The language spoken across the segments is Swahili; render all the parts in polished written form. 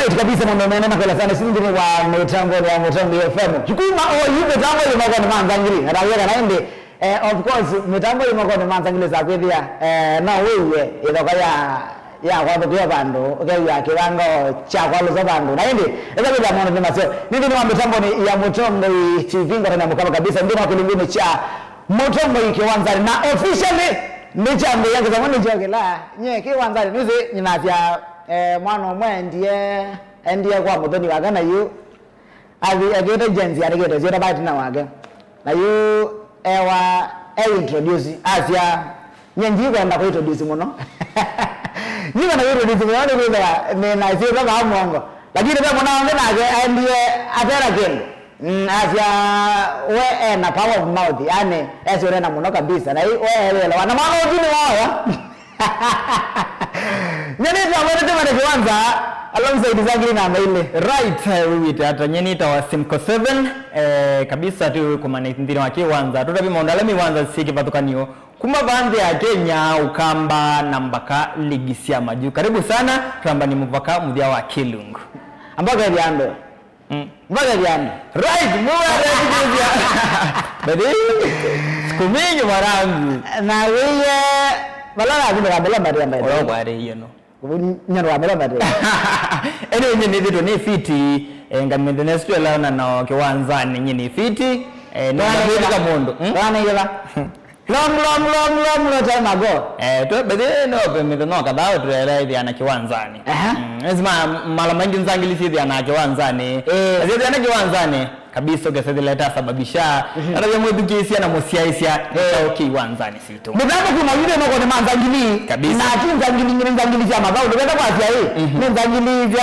Alright kabisa mambo yanaenda kwa sana sisi ndio wa mitambo ya Mutambo FM. Chukuma yuko tango ile mako ni manzangiri. Ndio naende of course mitambo ile mako ni manzangiri za kwethia na wewe idoka ya kwa ndio bando ya kiwango cha kwa luzo bando naende ndio bila mwana ni masio ndio ni mitambo ni ya Mutambo TV ngara na mkama kabisa ndio kulingine cha Mutambo ikiwanza na officially ni jambo yangu zamani jogela nye kiwanza nize ninafya mwana omwe ndiye kwa muthoni wake na yu agete jenzi arigete zira bati na wake na yu introduce asya nyenji kwenda ku introduce muno niba na introduce muno ni na zira ba mwongo lakini bado mwana nake ndiye atera kendo asya we na power of mouth yani esore na muno kabisa na wewe wana mwana ujini wao Nyeni tuamwete kiwanza alongside Zangiri na Maile. Right, we hata nyeni tawa Simco 7 kabisa tu kumana ndino wa kiwanza. Tutabi maondala miwanza siki patukanio. Kuma bande ya Kenya ukamba na mbaka ligi sia maju. Karibu sana tuamba ni mpaka mudia wa Kilungu. Ambaga diando. Mbaga diando. Right, muda kuja. Badi kumingi marangu. Na wewe balala kuna kabla mbali mbali. Oro kware hiyo no. Nyano wamela mbali. Ene nyeni dito ni fiti ngamende nestu la na kiwanza nyeni fiti na kwa mondo. Bana yela. Long time ago. To bede no pembe no kadao tuelewa hivi ana kiwanzani. Lazima mara mingi Nzangili hivi ana kiwanzani. Hivi ana kiwanzani kabisa ugesedeleta sababisha ndio mwedukesia na mosiaisia kiwanzani sito. Mbona kuna yule mko ni Manzangili kabisa. Na Nzangili ngine Nzangili ya mabao ndio kwa afya hii. Ni Nzangili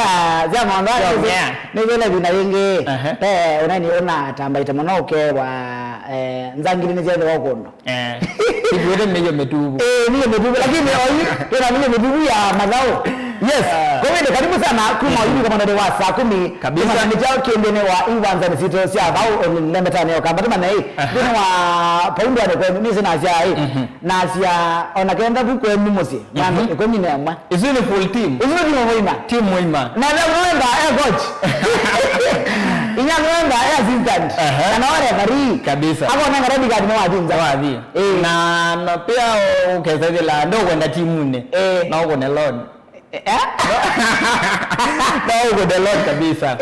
ya mwandani. Ni vile vina wengi. Unaniona tambaita monoke wa Nzangili ni zile wa kondo. Hivi ndio metubu. Niyo metubu lakini tena niyo metubu ya mazao. Yes. Kwa hiyo karibu sana kuma hivi kama ndio wa saa 10 kabisa ni jao kiendene wa Iwanza ni sito sia bao nimetana yo kamba tuma nei ndio wa paundo ya kwa mimi sina sia hii na sia onakenda tu kwa mimi mosi bana kwa mimi nema Is it a full team? Is it team Moima na remember coach remember assistant na wale bari kabisa hapo na red card mwa jinza wapi na pia ukaweza la ndo kwenda timu nne na uko na loan na uko the loan kabisa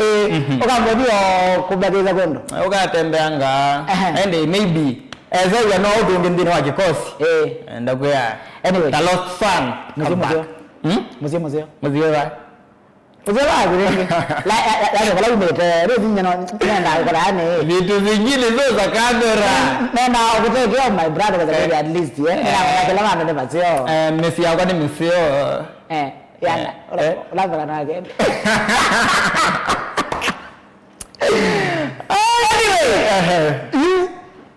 ukamwambia kubageza kondo ukatembeanga and maybe as you know do ndino wa kikosi ndako ya anyway the lost son mzee Uzewa gurenge la kala umete rezi nyano nenda kala ane vitu vingine zo za kamera nenda ukitokea my brother kwa at least na kala mama ndio basio Messi yako ni Messi yana la na game anyway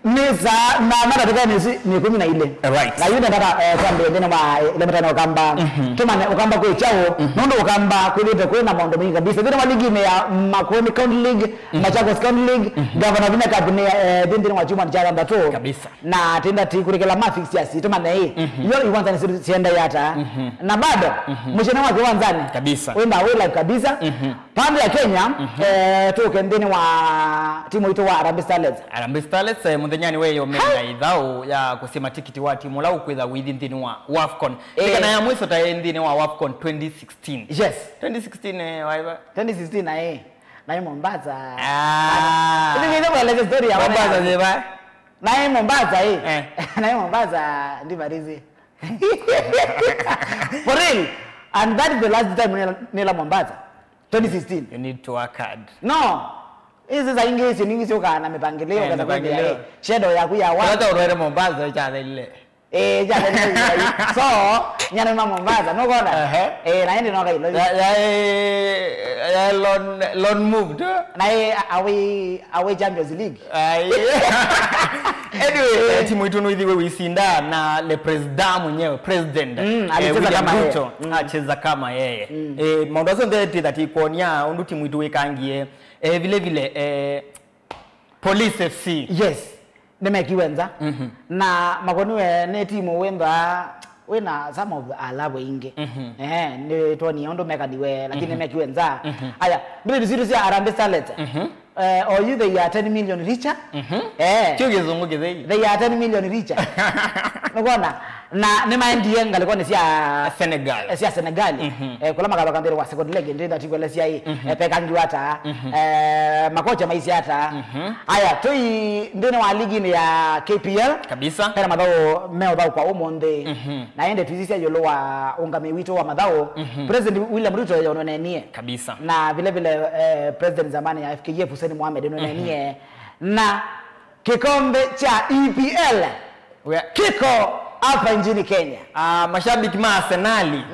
Nisa na mara tuka ni 14 right na yule nataka kwamba ndio ma ile mtana ukamba tuma ukamba kwa chao nondo ukamba kulite kuna mambo mengi kabisa ndio ligi ya Makoni County League Machakos County League Governor Vina Cabinet ndio wa chuma cha namba 2 kabisa na tenda tikurikela mafix ya si tuma na hii hiyo iwanza ni sienda yata na bado mshana wake wanzani kabisa wenda wewe kabisa pande ya Kenya tuke ndini wa timu ito wa Harambee Starlets mudhenyani weyo mena idhao ya kusema tikiti wa timu lau kweza within wa WAFCON kana ya mwisho ta ndini wa WAFCON 2016 yes 2016 waiba 2016 na Mombasa hivi ndio ile story ya Mombasa zeba na Mombasa na Mombasa ndi barizi for real and that is the last time nila Mombasa 2016 you need to work hard no hizi za English ukana mipangilio kwa sababu shadow ya kuya wa hata uroere Mombasa cha ile jana ni so nyana mama Mombasa no gona naende no kailo ya lon moved na away Champions League anyway timu yetu no idhiwe wisinda na le president mwenyewe president alicheza kama yeye acheza kama yeye maundazo ndete that ikonia undu timu yetu wekangie vile vile Police FC yes nimekiwenza na Makoni we ne timu wenda wena some of alabo inge ni toni ondo meka diwe lakini mekiwe nza aya mbili zito sia Harambee Starlets or you they are 10 million richer kio kizungu kizei they are 10 million richer unaona na ni maendie ngalikuwa ni sia Senegal kula makaba kambere wa second leg ndio that iko sia hii pekangi hata makocha maisi hata aya toi ndio wa ligi ni ya KPL kabisa kana madao meo dao kwa umonde na ende tuzisia yolo wa ungame wito wa madao President William Ruto yononenie kabisa na vile vile president zamani ya FKF Hussein Mohamed yononenie na kikombe cha EPL kiko hapa nchini Kenya. Mashabiki ma Arsenali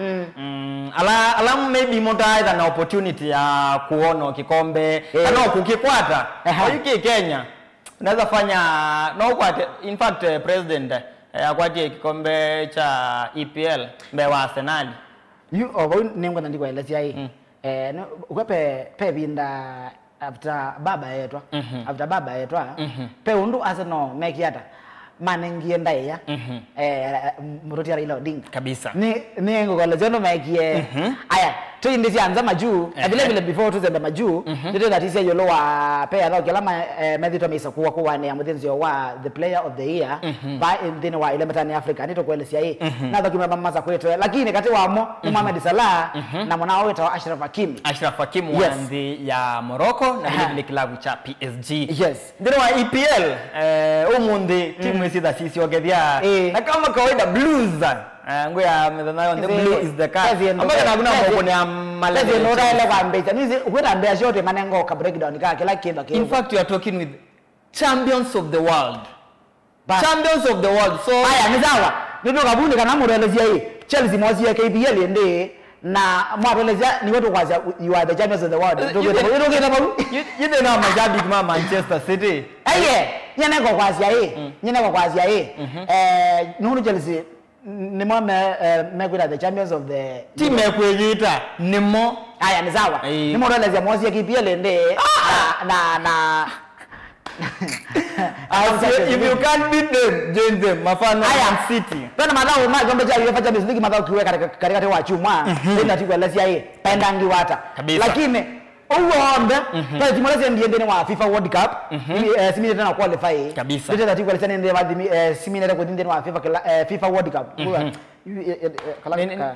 alamu maybe mota aidha na opportunity ya kuona kikombe kana kukikwata yuki Kenya unaweza fanya no kwate in fact president akwati kikombe cha EPL mbe wa Arsenali nengo ndiko elezia hii ukwepe binda after baba yetu pe undu Arsenal mekiata manengie ndaya muroti Raila Odinga kabisa ni ngo kwa jono mekie aya to indisi anza maju vile vile before to zenda maju ndio that is yolo wa pe ya kila medito mesa kuwa ne amuthenzi wa the player of the year by in the wa ile metani Africa ndio kuelezea hii na document mama za kwetu lakini kati wamo Mohamed Salah na mwanao wetu Ashraf Hakimi wa nzi ya Morocco na vile vile klabu cha PSG yes ndio wa EPL umundi timu hizi za sisi wakethia na kama kawaida Blues ngoya medanayo the blue is the car ambaye na kuna mambo ni malezi no ile kwa mbeza nizi ukwenda mbea shote manengo ka breakdown ka kila kindo in fact you are talking with champions of the world so aya nizawa ndio kabuni kana murelezia hii Chelsea mwazi ya KPL ende na mwarelezia ni watu kwaza you are the champions of the world ndio you know mashabiki ma Manchester City nyene kwa kwazia hii nuru Chelsea ni mo megwira the champions of the team ekwegita nimo aya ni sawa ni mo relezia mwazi ya KPL ende na if you can't beat them join them mafano Man City bana madao ma gombe cha UEFA Champions League madao kiweka katika wa chuma ndio tikwelezia hii pendangi wata lakini uombe kwa timu ile ndiye wa FIFA World Cup simile tena qualify kabisa ndio tatizo ile sana ndio simile kwa ndiye wa FIFA World Cup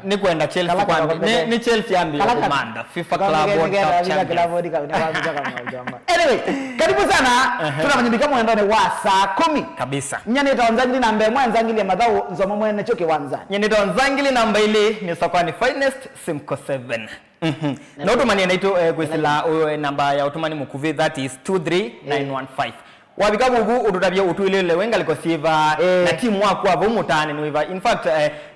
ni kwenda Chelsea kwa ni Chelsea ambi komanda FIFA Club World Cup anyway karibu sana tunamanyibika mwendane wa saa 10 kabisa nyane tawanzangili namba ya mwanzangili ya madhao nzomo mwene choke wanza nyane tawanzangili namba ile ni Sakwani Finest Simco 7 na utumani anaito kwesila namba ya utumani mukuvi that is 23915 wabika bugu ututabia utuilele wenga liko siva na timu wako avo umutane niwa in fact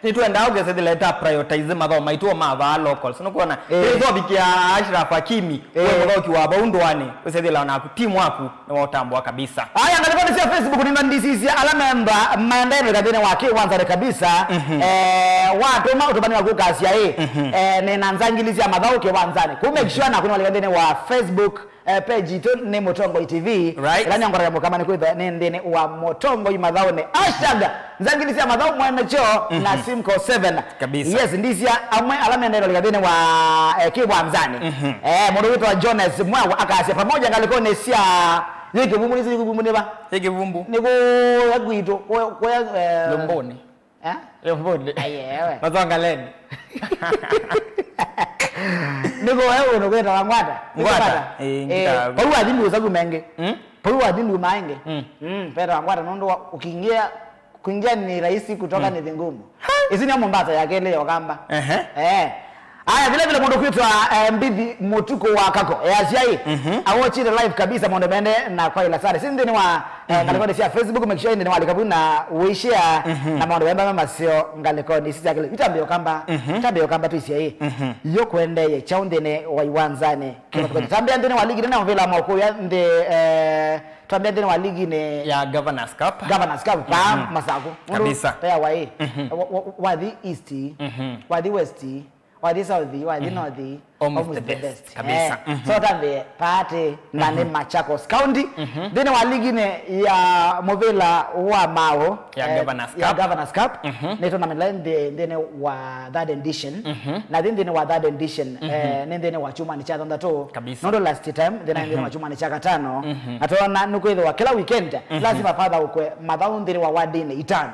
nituenda ugeze leta prioritize madhao maituo mava locals nukuona hizo bikia Ashraf Hakimi wewe ukiwa baundwane usezela na timu wako na watambwa kabisa haya ngalikuwa ni Facebook ni ndisi alama mba maendeleo kadene wake wanza kabisa watu ma utubani wa kukasia nena nzangilizi ya madhao ke wanzane ku make sure na kuna wale kadene wa Facebook page to ne Motongo TV right ngora kama ni kwitha ni ndene wa Motongo madhao ne hashtag nzangilizi ya madhao mwana cho na Simco 7 kabisa yes ndisi amwe alama ndio kadene wa kibwanzani mundu wetu wa Jonas Mwawa akasia pamoja ngalikuwa ne sia yeke bumu ne ba yeke bumbu niko agwito kwa lomboni lomboni ayewe mazanga leni niko wewe unokwenda ngwata kwa adindu zagu menge kwa adindu maenge pera ngwata nondo kuingia ni rahisi kutoka ni vingumu hizi ni Mombasa yake ile wakamba haya vile vile mondo kwitwa mbidi motuko wa kako asiai awochi the live kabisa mondo bende na kwa ila sare sindi ni wa ngalikoni sia Facebook make sure ndi ni wa likabu na uishia na mondo bemba mama sio ngalikoni sisi akile itambio kamba tu isia hii yo kwende ye chaundene wa iwanzane kwa tambia ndene wa ligi na vile amako ya ndi tambia ndene wa ligi ne ya Governors Cup pa masako kabisa pea wa hii wa the east wa the west wa the south wa the north almost the best kabisa. So tambe party na ni Machakos County then wa ligi ne ya Movela wa Mao ya Governors Cup ne tournament then wa third edition na then wa third edition then wa chuma ni cha to no last time then wa chuma ni cha katano atona nukwethe wa kila weekend lazima father ukwe madhaundi wa wadi ne itano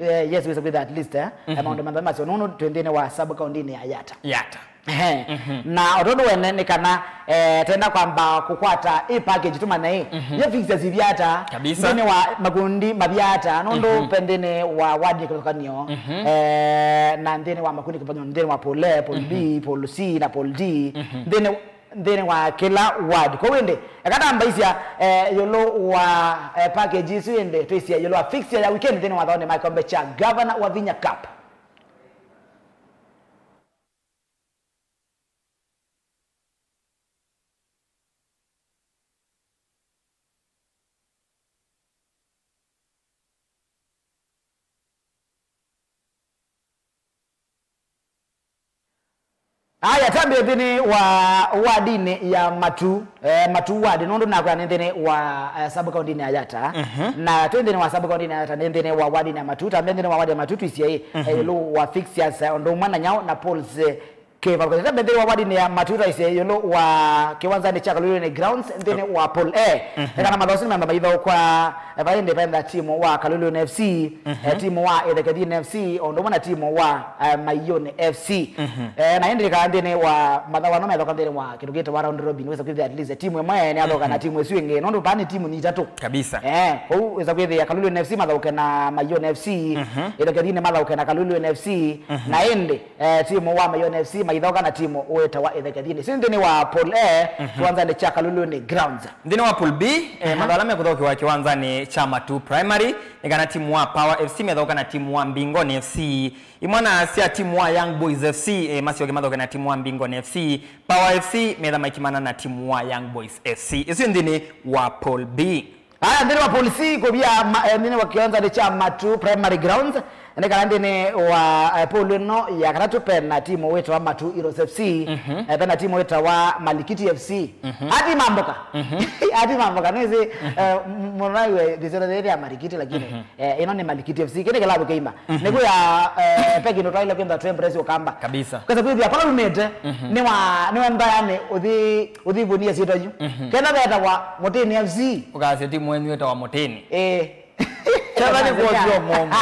yes we say at least amount of madhama no twendene wa sub county ni Yata na otondo wene kana tena kwamba kukwata package tuma na ye fixes ivyata ndene wa makundi mabyata nondo pendene wa wadi kutokanio na ndene wa makundi kupanyo ndene wa pole B pole C na pole D ndene wa kila ward ko wende akata mbaisia yolo wa package siende twisia yolo wa fix ya weekend ndene wa dhaone makombe cha governor wa Vinya Cup. Aya tambe ndene wa dini ya matu wadi nondo na kwa ndene wa sub county ni Yata na twende wa sub county ni Yata ndene wa wadi na matu tambe ndene wa wadi na matu twisia yelo wa fixtures ndo mwana nyao na polls keva kwa tambe ndene wa wadi ni ya matu twisia yelo wa kiwanza ni cha Kalolweni grounds ndene wa Paul kana madhosi mamba baidho kwa vaende penda timu wa Kalolweni FC timu wa Edekadini FC ndo mwana timu wa Mayone FC na ende ndene wa madhawa no ndene wa kitugete wa round robin weza kwithia at least timu emwe ni athoka na timu esu inge nondo pani timu ni itatu kabisa kwa hiyo weza kwithia Kalolweni FC madhauke na Mayone FC Edekadini madhauke na Kalolweni FC na ende timu wa Mayone FC maithoka na timu weta wa Edekadini si ndene wa Paul kiwanza ni cha Kalolweni grounds ndene wa Paul B madhawa mekuthoka wa kiwanza ni Chama 2 primary nikana timu wa Power FC medhoka na timu wa Mbingoni FC imwana sia timu wa Young Boys FC masio kemadhoka na timu wa Mbingoni FC Power FC medha maikimana na timu wa Young Boys FC isi ndine wa Paul B. Haya ndine wa Paul C kobia ndine wa kianza de Chama 2 primary grounds ndekana ndine wa Paul no ya karatu pena timu wetu wa Matu Heroes FC pena timu wetu wa Malikiti FC hadi mamboka nezi monaiwe disere ya Malikiti lakini ino ni Malikiti FC kile kalabu keimba nego ya pegi no twaile kwenda twempress okamba kabisa kwa sababu ya pala lumete ni wa ndayane udhi bunia sito yu kena beta wa Moteni FC ukase timu wenu wetu wa Moteni Kevani kuzio momo.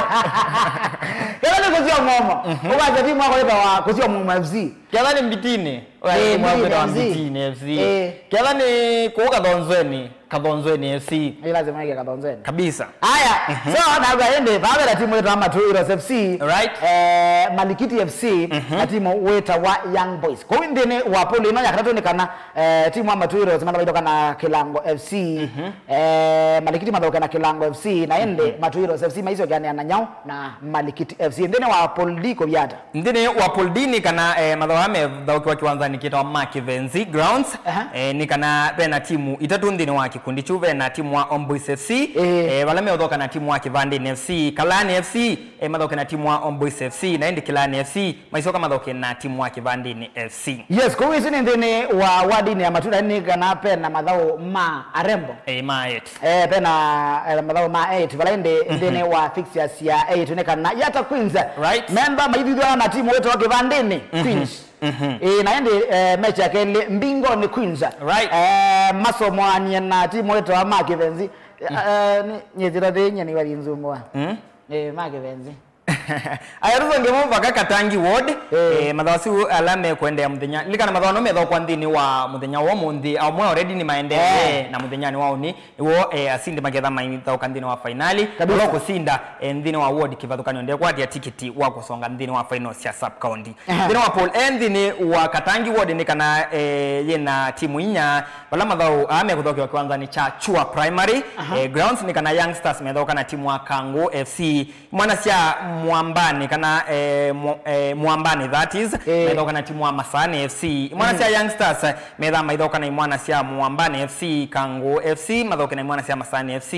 Kevani kuzio momo. Ukaza timu wako leta wa kuzio momo FC. Kevani mbitini. Timu wako leta wa mbitini FC. Kevani kuuka Kadonzweni FC. Ni lazima yake Kadonzweni. Kabisa. Haya. So na gaende baada ya timu yetu ama Matu Heroes FC. Right. Malikiti FC na timu weta wa Young Boys. Kwa hiyo ndene wa Poli ino yakatatu ni kana timu wa Matu Heroes madawaidoka na Kilango FC. Malikiti madawaidoka na Kilango FC na ende Matu Heroes FC maiso gani ananyao na Malikiti FC. Ndene wa Poli ko biata. Ndene wa Poli ni kana madawame dawaki kiwanza nikita wa Makivenzi Grounds. Ni kana pena timu itatu ndene wa kikundi chuve na timu wa Omboys FC walame odoka na timu wa Kivandini FC Kalani FC madoka na timu wa Omboys FC na indi Kilani FC maisoka madoka na timu wa Kivandini FC. Yes, kwa hiyo ndene wa wadini ya Matunda ni kana pena madhao ma arembo ma 8 pena madhao ma 8 valende ndene wa fixtures ya 8 ne kana Yata Queens right member maidhiwa na timu wetu wa Kivandini Queens na ende mechi yake Mbingoni Queens right masomo anye na timu wetu wa Makivenzi nyezira thenya ni wali nzumwa Makivenzi ayaruzo ngemo baka Katangi ward madhawasi alame kwende ya muthenya likana madhawa no metho kwa ndini wa muthenya wo mundi amwe already ni maendeleo na muthenya ni wao ni wo asinde magetha maitha ukandini wa finali kabla kusinda ndini wa ward kivathukanyo ndio kwa tiketi wa kusonga ndini wa finals ya sub county ndini wa Paul ndini wa Katangi ward ni kana yena timu inya wala madhawa ame kuthoka kwanza ni cha Chua primary grounds ni kana Young Stars methoka na timu wa Kango FC mwana sia mwa Mwambani kana Mwambani that is methoka na timu wa Masani FC imwana cia Youngsters metha maithoka na imwana cia Mwambani FC Kangu FC mathoka na imwana cia Masani FC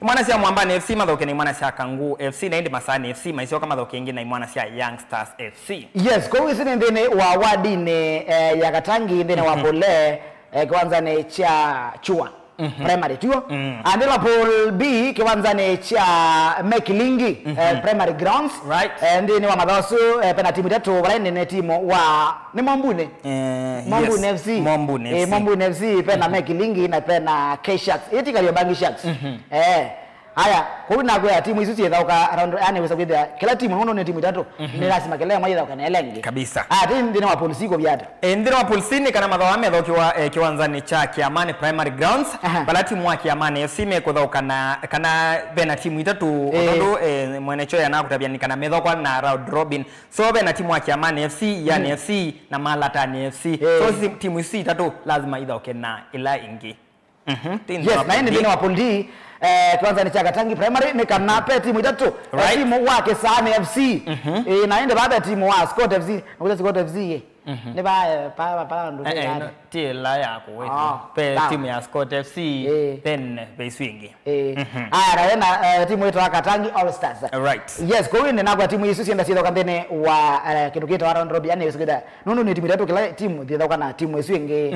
imwana cia Mwambani FC mathoka na imwana cia Kangu FC na indi Masani FC maicoka mathoka ingi na imwana cia Youngsters FC. Yes, kwa hiyo sisi ndene wa wadine ya Gatangi ndene wa Pole kwanza ni cha Chua primary tuo andela Pool B kiwanza ni cha Mekilingi primary grounds ndene wa Madhosu pena timu tatu wala ndene timu wa ni Mwambune Mwambune FC Mwambune FC pena Mekilingi na pena K-Sharks eti Kariobangi Sharks haya kwa na kwa timu hizo zitauka around yani wesakwenda kila timu unaona ni timu tatu ni lazima kila moja itauka na elengi kabisa timu ndine wa polisi ko byata ndine wa polisi ni kana mathawa methokiwa kiwanzani cha Kiamani primary grounds bala timu wa Kiamani FC mekuthoka na kana bena timu itatu ondo mwenecho yana kutabia ni kana methokwa na round robin so bena timu wa Kiamani FC yani FC na Malatani FC so timu hizi itatu lazima idauke na ila ingi yes na ndine wa polisi kwanza ni cha Gatangi primary ni kana pe timu itatu timu wa Kesani FC na baada timu wa Scott FC na Scott FC ne ba pa ndo tie la yako wewe pe timu ya Scott FC pen beiswingi na timu yetu ya Gatangi All Stars yes kwa hiyo ninakuwa timu hizo sienda sio kambene wa kitu kitu wa round robin yani wesikida nono ni timu itatu kila timu ndio na timu iswingi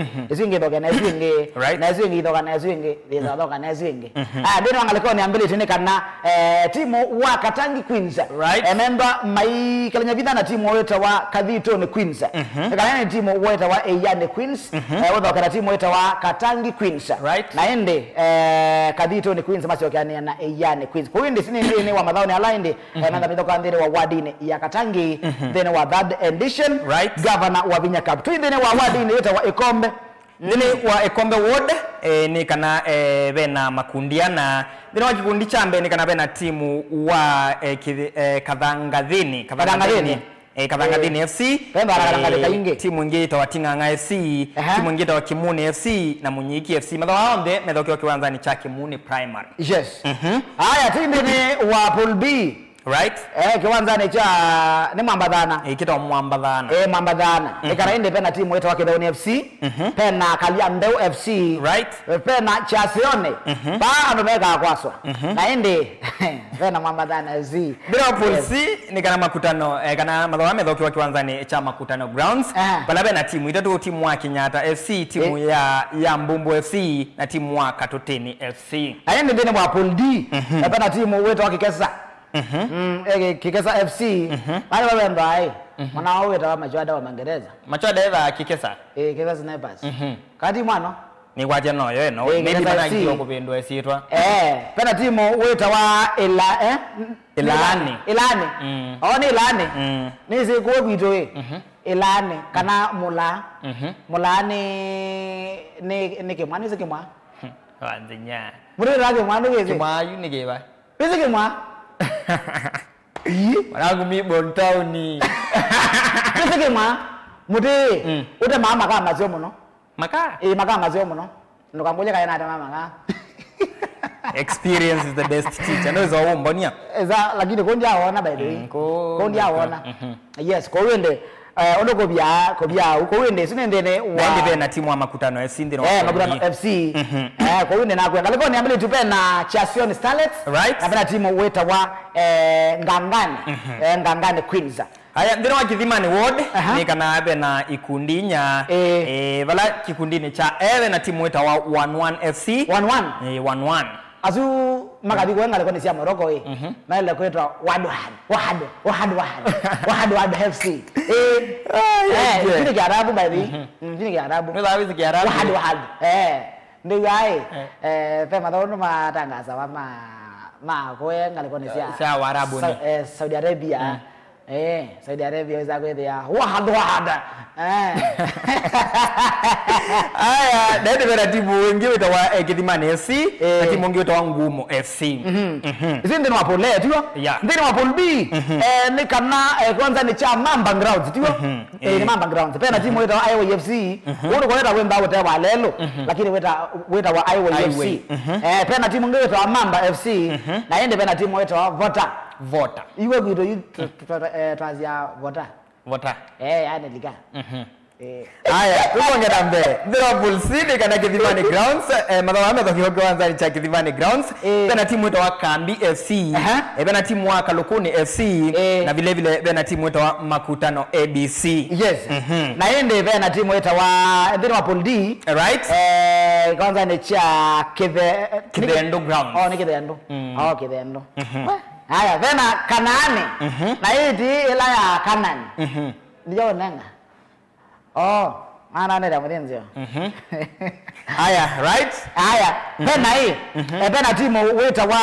ndoka na iswingi na iswingi ndoka na iswingi ndoka na iswingi ndino angalikuwa ni ambili tene kana timu wa Katangi Queens member mai kalanya vida na timu yetu wa Kadhito ni Queens kana ni timu yetu wa Eyane Queens wao kana timu yetu wa Katangi Queens na ende Kadhito ni Queens masio kana na Eyane Queens kwa hiyo ndini wa madhao ni aligned na mitoka ndini wa wadine ya Katangi then wa third edition governor wa Vinya Cup twindene wa wadine yetu wa Ekombe nini wa Ekombe Ward ni kana bena makundiana ndino kikundi chambe ni kana bena timu wa Kathangathini Kathangathini FC timu ingine itawa Ting'ang'a FC timu ingine itawa Kimuni FC na Munyiki FC mathawa onde methokiwa kiwanzani cha Kimuni primary yes haya tindene wa Pool B kiwanzani cha ni Mwambadhana kita Mwambadhana Mwambadhana ikarainde pena timu yetu wa Kidhoni FC pena Kaliandeu FC pena Chasione ba andomeka kwaswa na ende pena Mwambadhana FC bila polisi ni kana makutano kana mathawa methokiwa kiwanzani cha Makutano grounds bala bena timu itatu timu wa Kenyatta FC timu ya Mbumbu FC na timu wa Katoteni FC ayende ndene wa Pool D pena timu yetu wa Kikesa Kikesa FC wale wale ndai mwana wao etawa Machwada wa Mangereza Machwada eva Kikesa Kikesa Snipers kati mwana ni kwaje no yo no maybe bana ngiyo kupendwa sitwa pena timu weta wa Ilani oni Ilani ni sikuwe kwito Ilani kana Mulani ni kimwani sikimwa wanzinya muri rage mwana ngeze kimwa yu nigeba pese kimwa Mwanangu mi Bontown. Pese kimwa muti uta mama kama mazio muno. Maka? Maka mazio muno. Ndokamboja kaya na mama ka. Experience is the best teacher. No zo umbonia. Eza lakini konja aona by the way. Konja aona. Yes, ko wende ondo kobia uko wende sinendene wa ndibe na timu wa Makutano FC ndino Makutano FC ko wende na kwenda leko ni ambele tupe na Chasione Starlets na pena timu weta wa Ngangani Queens haya ndino wa Kithimani Ward ni kana abe na ikundinya vala kikundini cha na timu weta wa 11 FC 11 azu magadi kwenga leko ni sia Morocco na ile kwetwa Wahad FC ni Kiarabu by the ni Kiarabu ni lawi Kiarabu Wahad ndio gai pe madhono matangaza ma kwenga leko ni sia Waarabu ni Saudi Arabia Saudi Arabia weza kwethia Wahad aya ndio bera timu wengi wetawa Kithimani FC na timu wengi wetawa Ngumo FC zinde no apole tio ndine wa Pool B ni kana kwanza ni cha Mamba Grounds tio ni Mamba Grounds pena timu wetawa Highway FC wote kwenda wemba wote wa lelo lakini weta wa Highway FC pena timu ngine wetawa Mamba FC na ende pena timu wetawa Vota voter. Iwe gwito yu twazia voter. Ane lika. Haya, tuongera mbele. Liverpool City kana Kithimani Grounds, madhawa metho kwanza ni cha Kithimani Grounds. Bena timu ito wa Kambi FC, bena timu wa Kalukuni FC, na vile vile bena timu ito wa Makutano ABC. Yes. Na ende bena timu ito wa Liverpool D. Right. Kwanza ni cha Kithendo Grounds. Oh, ni Kithendo. Oh, Kithendo. Haya, bena Kanaani. Na hii ila ya Kanaani. Ndio nanga. Oh, ana nenda mwenzi. Haya, right? Haya, pena hii. Pena timu weta wa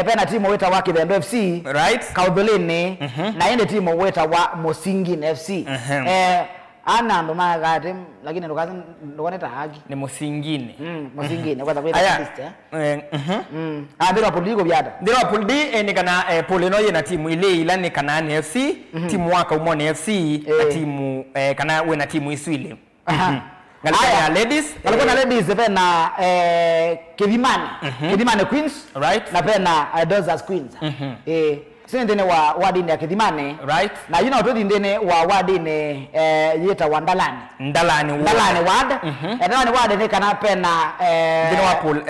pena timu weta wa Kithendo FC. Right? Kaudolini na ende timu weta wa Musingini FC. Ana ndo magati lakini ndo kazi ndo waneta haki. Ni Musingini. Musingini kwa sababu ya list Liverpool liko byata. Liverpool D ni kana Polino ye na timu ile ilani Kanaani FC, timu waka Umoni FC na timu kana we na timu Iswile. Ngalikuwa ladies, ngalikuwa na ladies pena Kithimani Queens, right? Na pena Dozers Queens. Sine ndene wa wadini ya Kithimani, right? Na you know to ndene wa wadini yeta wa Ndalani ward. Ndalani ward ni kana pena ndene wa pool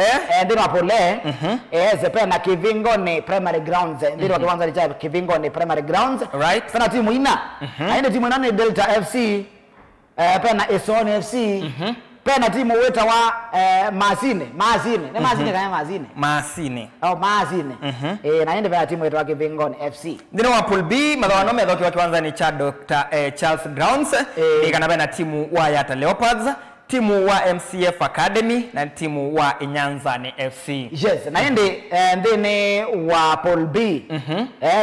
ndene wa pool ze pena Kivingoni Primary Grounds. Ndene wa kiwanza cha Kivingoni Primary Grounds, right? Pena timu ina aende timu nane Delta FC, pena Esoni FC, pena timu weta wa Masine kaya Masine. Oh, Masine. Na ende pena timu weta wa Kivingoni FC. Ndino wa pool B madhawano metho kiwa kiwanza ni cha Dr. Charles Grounds, ni kana pena timu wa Yata Leopards, timu wa MCF Academy na timu wa Inyanzani FC. Yes, na ende ndene wa pool B.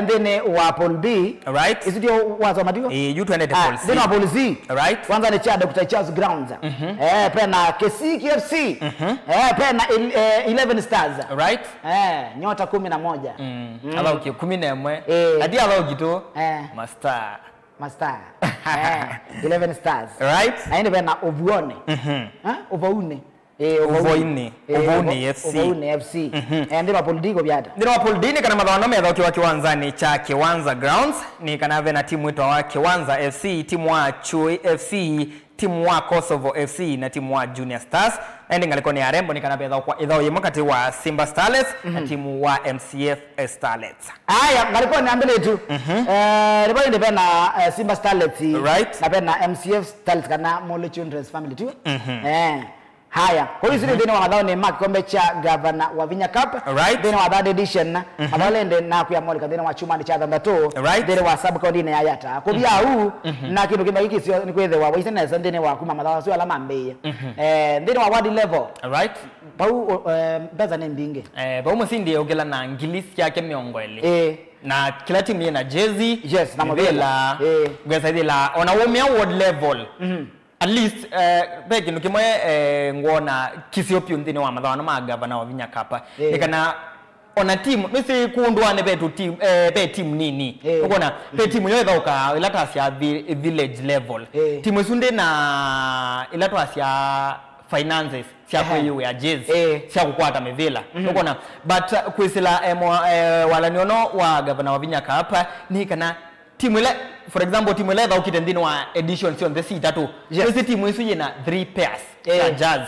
Ndene wa pool B. Right. Is it your wazo matiko? U20 pool C. Ndene wa pool C. Right. Kwanza ni cha Dr. Charles Grounds. Pena Kesiki FC. Pena 11 Stars. Right. Nyota 11. Aba uki 11. Hadi aba ukito. Master. 11 Stars. Right. Aende pena Ovuone. Ovuone. Ovuone FC. Ovuone FC. Ndino Liverpool D ko byata. Ndino Liverpool D ni kana madhawano metho kiwa kiwanza ni cha Kiwanza Grounds, ni kana ve na timu ito wa Kiwanza FC, timu wa Chui FC, timu wa Kosovo FC na timu wa Junior Stars. Ending alikuwa ni Arembo ni kana pedha kwa idhao yemokati wa Simba Starlets na timu wa MCF Starlets. Haya, ngalikuwa ni ambele tu. Lipo ndi pena Simba Starlets, right? Na pena MCF Starlets kana Mole Children's Family tu. Haya, kwa hiyo ndine wa madhao ni makombe cha Governor wa Vinya Cup, right? Ndine wa third edition, abalende na kuya Mole kadine wa chuma ni cha Thambato, right? Ndine wa sub county ne Ayata. Kwa bia huu na kindu kindu hiki sio ni kwethe wa isene ndine wa kuma madhao sio alama mbeye. Ndine wa ward level, right? Pau beza ne mbinge. Pau musindi ogela na ngilisi yake miongwele. Na kila timu yana jersey, yes, na mabela. Gwesa la on a women world level. At least begi nukimwe ngona Kisiopio ndine wa madhawano ma Governor wa Vinya Cup. Ekana ona team misi kuundwane betu team team nini. Ukona pe team yo idhoka ilata sia village level. Timu sunde na ilata sia finances sia kwewe ya jezi sia kukwata mevela. Ukona but kwisila wala niono wa Governor wa Vinya Cup ni kana timu ile, for example, timu ile dha ukitendini wa edition sion the seat tatu. Yes. So timu isu yena 3 pairs ya jazz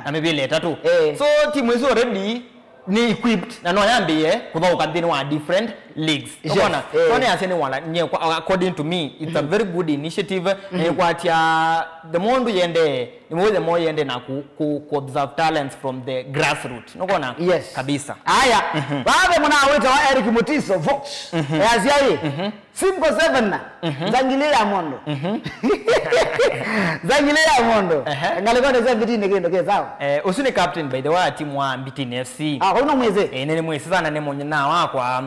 na mebile tatu. So timu isu already ni equipped na no yambiye kudha ukandini wa different leagues. Ukona so ne aseni wala nye according to me it's a very good initiative. Kwa tia the mondu yende the more yende na ku observe talents from the grassroots. Ukona kabisa. Haya, baada muna wita wa Eric Mutiso Vox. Yaziaye. Simple 7 Zangilia Mondo. Zangilia Mondo. Ngalikuwa ndio vitini kendo kezao. Usuni captain by the way timu wa Mbitini FC. Huna mweze. Nene mweze sana ne monye na wakwa.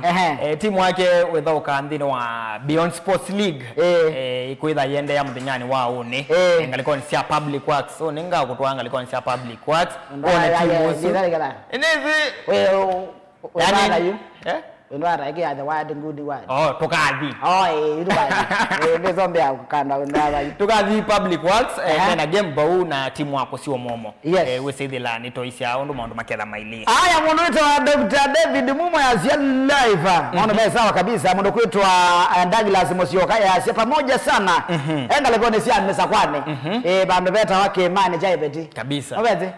Timu wake wetha ukandini wa Beyond Sports League. Ikuitha yende ya mbinyani wao ne. Ngalikuwa ni sia public works. So ninga kutwanga ngalikuwa ni sia public works. Ona timu usu. Enezi. Wewe yani Ndwara yake ya the word good word. Oh, tukathi. Ndukathi. Ndezombea kukanda ndwara. Tukathi Public Works na game bau na timu wako sio momo. We say the la ni toisia ondo maundu maketha maili. Aya mundu witwa Dr. David Mumo ya Sia Live. Maundu baya sawa kabisa. Mundu kwitwa Douglas Mosioka ya Sia pamoja sana. Enga lekone Sia mesa kwane. Bandu beta wake mane jaibeti. Kabisa. Obete?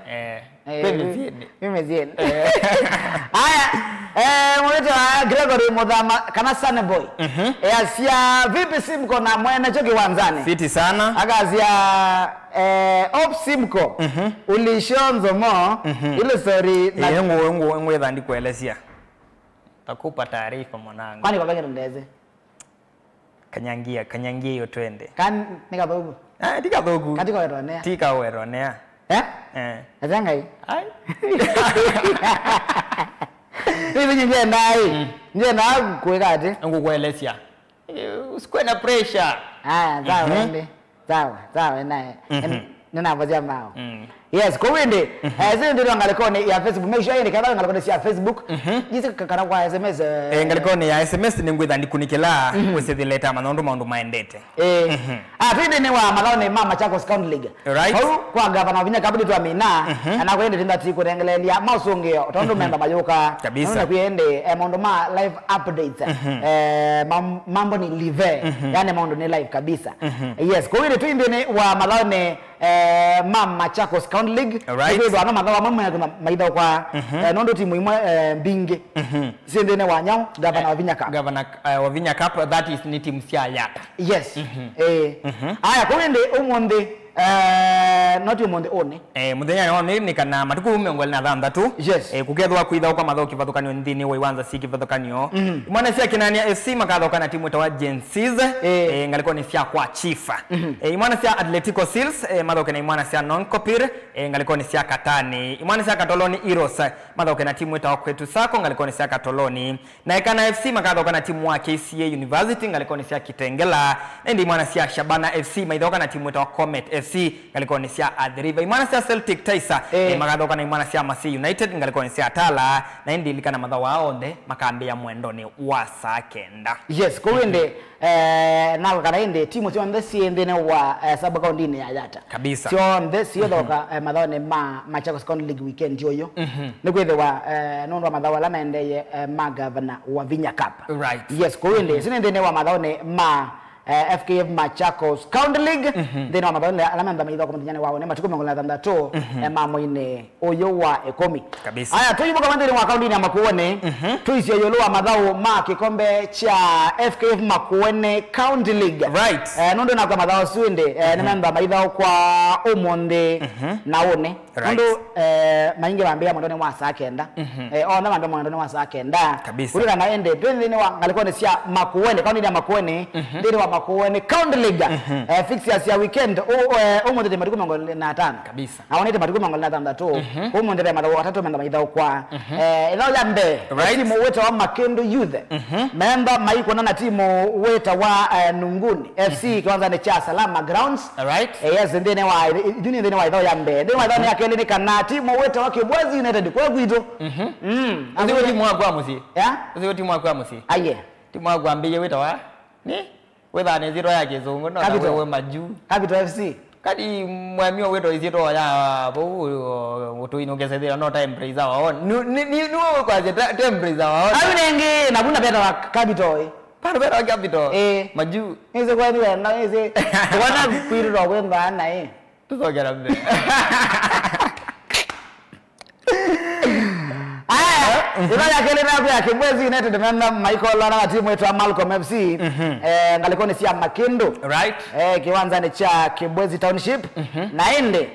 Mimi zieni. Aya, mwito Gregory Mudhama kana sana boy. Sia vipi Simko na mwene choki wanzani? Fiti sana. Agazia op Simko. Ulishonzo mo ile story na yangu ndandi kuelezea. Takupa taarifa mwanangu. Kwani kwa bengine ndeze? Kanyangia hiyo twende. Kan nika dogo. Tika dogo. Katika weronea. Tika weronea. Azanga hii. Ai. Hivi nje ndai. Nje na kuweka ati. Ngukuelezea. Usikwe na pressure. Sawa nende. Sawa naye. Nina vazia mbao. Yes, kwa wende. Zile ndio ngalikoni ya Facebook. Make sure ni ngalikoni ya Facebook. Jise kakana kwa SMS. Ngalikoni ya SMS ni ngwitha ndikunikela wese leta manondo maundu maendete. Twende ni wa malone mama Chakos County League. Right. Kwa gavana vinya kabudi tu amina na kwende tinda tiku rengelea mausongeo. Tondo memba mayoka. Kabisa. Kwende maundu ma live updates. Mambo ni live. Yani maundu ni live kabisa. Yes, kwa wende twende ni wa malone mama Chakos County League. Ndio ana madhawa mama ya maida kwa nondo timu imwe mbinge. Sinde ne wanyao gavana wa Vinya Cup. Gavana wa Vinya Cup, that is ni timu sia yata. Yes. Aya kwende umonde not umonde one. Muthenya one ni kana matuku 23. Yes. Kukethwa kuitha kwa mathoki vathukanio nthini wa iwanza siki vathukanio. Mwana sia kinania FC makathoka na timu etawa Gensis. Ngaliko ni sia kwa Chifa. Mwana sia Atletico Seals mathoka na mwana sia Non-Copir. Ngaliko ni sia Katani. Mwana sia Katoloni Heroes mathoka na timu etawa Kwetu Sako. Ngaliko ni sia Katoloni. Na ikana FC makathoka na timu wa KCA University. Ngaliko ni sia Kitengela. Ndi mwana sia Shabana FC maithoka na timu etawa Comet FC. Ngaliko ni sia Adriva. Mwana sia Celtic Taisa makathoka na mwana sia Masi United. Ngaliko ni sia Tala. Na ndi likana madhawa onde makambia mwendoni wa saa kenda. Yes, kwa wende na kana ende timu sio ndesi ende ne wa sababu ndini ya yata. Kabisa. Sio ndesi yodoka madhawa ne Machakos County League weekend yoyo. Ni kwethe wa nondo madhawa la naende magavana wa Vinya Cup. Right. Yes, kwa wende sinende ne wa madhawa ne FKF Machakos County League then wa madhawa alama ndamaido kwa mtinyane wao ne matuko mangolana ndamdato mamo ine oyo wa ekomi. Kabisa. Aya tuyibo kama ndini wa county ni makuone tuisio yolo wa madhawa kikombe cha FKF Makuene County League. Right. Nondo na kwa madhawa suende nemenda maidha kwa umonde naone. Nondo mainge bambia mwandone wa saa kenda. Ona mando mwandone wa saa kenda. Kabisa. Ulika naende twende wa ngalikuwa ni sia Makuene county ni Makuene ndini wa Makuene County League. Fixtures ya weekend umonde de matuko mangole na 5. Kabisa. Aonete matuko mangole na 3 umonde de madhawa watatu menda maidha kwa ilo yambe timu weta wa Makendo Youth. Member maiko na timu weta wa Nunguni FC kwanza ni cha Salama Grounds. Right. Yes ndene wa juni ndene wa ilo yambe ndene wa ilo yake ni kana timu weta wa Kibwezi United kwa gwito. Ndio timu wako amusi. Ya? Ndio timu wako amusi. Aye. Timu wako ambiye weta wa ni wetha ne zero yake zongo no na wewe maju. Capital FC. Kadi mwamio weto izito ya bo utuinogeza thira no time praise wa on ni wewe kwa time praise wa on Abinenge na kuna beta wa Capital. Paro beta wa Capital maju Ese kwa ni na ese wana kwiriro wemba na tusogera mbe. Ila ya kile na kwa Kibwezi United member Michael na timu yetu ya Malcolm FC ngaliko ni sia Makendo. Right. Kiwanza ni cha Kibwezi Township naende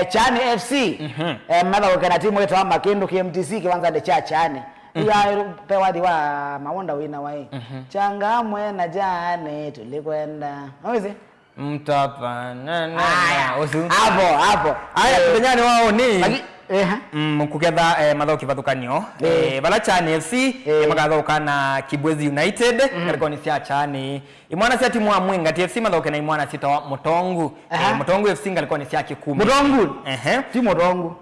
Chani FC mada wakana timu yetu ya Makendo KMTC kiwanza ni cha Chani ya pewadi wa mawonda wina wai changamwe na jane tulikwenda aweze mtapa na osu hapo aya penyani wao ni kuketha mathoki vathukanio vala Chani FC magathoka na Kibwezi United ngaliko ni sia Chani imwana sia timu wa Mwenga FC mathoke na imwana sita wa Mutongu Mutongu FC ngaliko ni sia Kikumu Mutongu timu Mutongu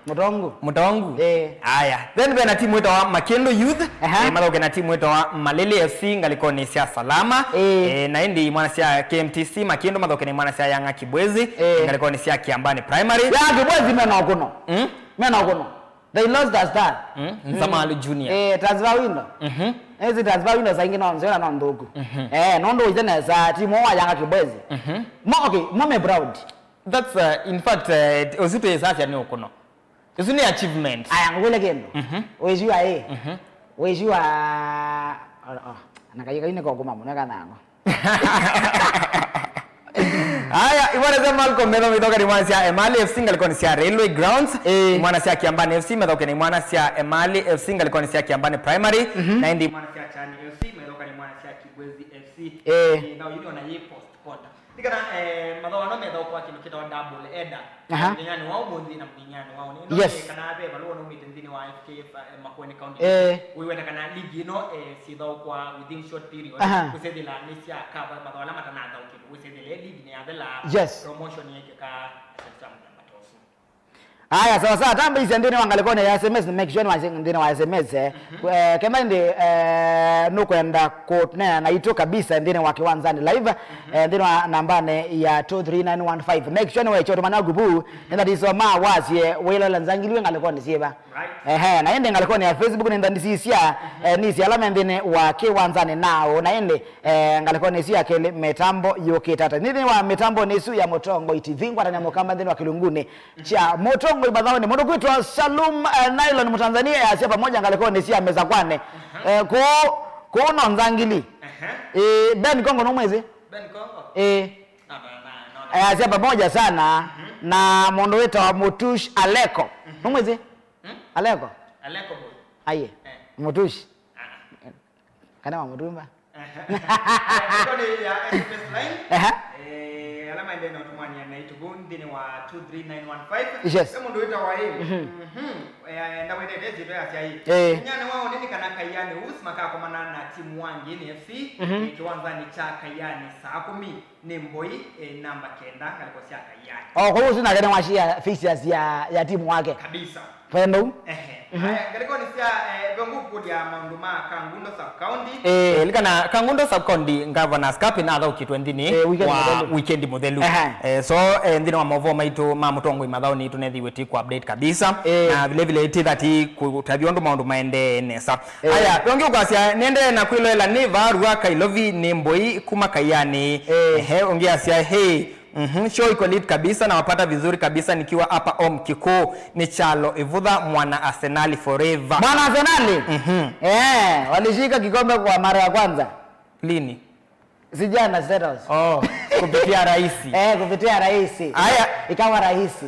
Mutongu. Aya. Then bena timu yetu wa Makendo Youth. Mathoke na timu yetu wa Malele FC ngaliko ni sia salama. Na indi mwana sia KMTC Makendo mathoke ni mwana sia Yanga Kibwezi ngaliko ni sia Kiambani Primary. Yanga Kibwezi mena okuno. Mena okuno. They lost us that. Nzamali Junior. Transfer window. Ezi transfer window za ingine wanzela na ndogo. Nondo izene za timu wa Yanga Kibwezi. Mo proud. That's in fact ozitu yesafya ni okuno. Isuni achievement. Aya ngule kendo. Wejua wejua nakayika ine kwa kuma muneka nango. Aya ibwana za Malcolm Melo mitoka ni mwana sia Emali FC ngaliko ni sia Railway Grounds. Mwana sia Kiambani FC metoka ni mwana sia Emali FC ngaliko ni sia Kiambani Primary. Na indi mwana sia Chani FC metoka ni mwana sia Kibwezi FC. Ngao yuni wana ye post quarter. Dikana madhawa no medhawa kwa kino kita wa double header. Mnyanyani wao mundi na mnyanyani wao. Yes. Kana abe baluwa no mitendini wa FKF Makueni County. Wewe kana ligi no sidhawa kwa within short period. Kusedi la nisia kaba madhawa la matanada ukino. Kusedi la ligi ni adela promotion yake ka matosu. Aya sawa tambe isendeni wangalikone ya SMS make sure ndine wa SMS kama ndi no kwenda court na ito kabisa ndine wa Kiwanzani live ndine nambane ya 23915 make sure wewe choto managubu nenda disoma wasie wela lanzangiliwe ngalikone sieba na ende ngalikone ya Facebook nenda ndisisia nisi alama ndine wa Kiwanzani nao na ende ngalikone sia kele metambo yoke tata ndine wa metambo nesu ya Motongo itivingwa na mokamba ndine wa Kilungune cha Motongo ibadhao ni mondo kuitwa Salum Nylon Mtanzania ya sia pamoja ngaliko ni sia meza kwane ko no nzangili Ben Kongo no mwezi Ben Kongo ya sia pamoja sana na mondo wetu wa Mutush Aleko no mwezi Aleko boy aye Mutush kana wa Mutumba Kodi ya SMS line alama ndio inatumania na itugundini wa 23915 yes kama ndio itawa hivi ndio wende ndio ya hii nyane wao nini kana Kayani usimaka kwa maana na timu wangine FC Kiwanzani cha Kayani saa 10 ni Mboi namba 9 alikosia Kayani kwa hiyo sina kana washia fixtures ya timu wake kabisa pendo haya ngaliko ni sia bongo ya Manduma Kangundo sub county likana Kangundo sub county governors cup na adho kitwendini wa weekend modelu so ndino wa movo maitu mamutongo imadhao ni tunethiwe ti ku update kabisa na vile vile ti that kutavyondo maundu maende nesa haya tongi ukasia nende na kwiloela ni varua Kailovi ni Mboi kuma Kayani ongea sia show iko lit kabisa na wapata vizuri kabisa nikiwa hapa Kikuu ni Chalo Ivudha mwana Arsenal forever. Mwana Arsenal? Walishika kikombe kwa mara ya kwanza. Lini? Sijana status. Kupitia raisi. Kupitia raisi. Haya ikawa raisi.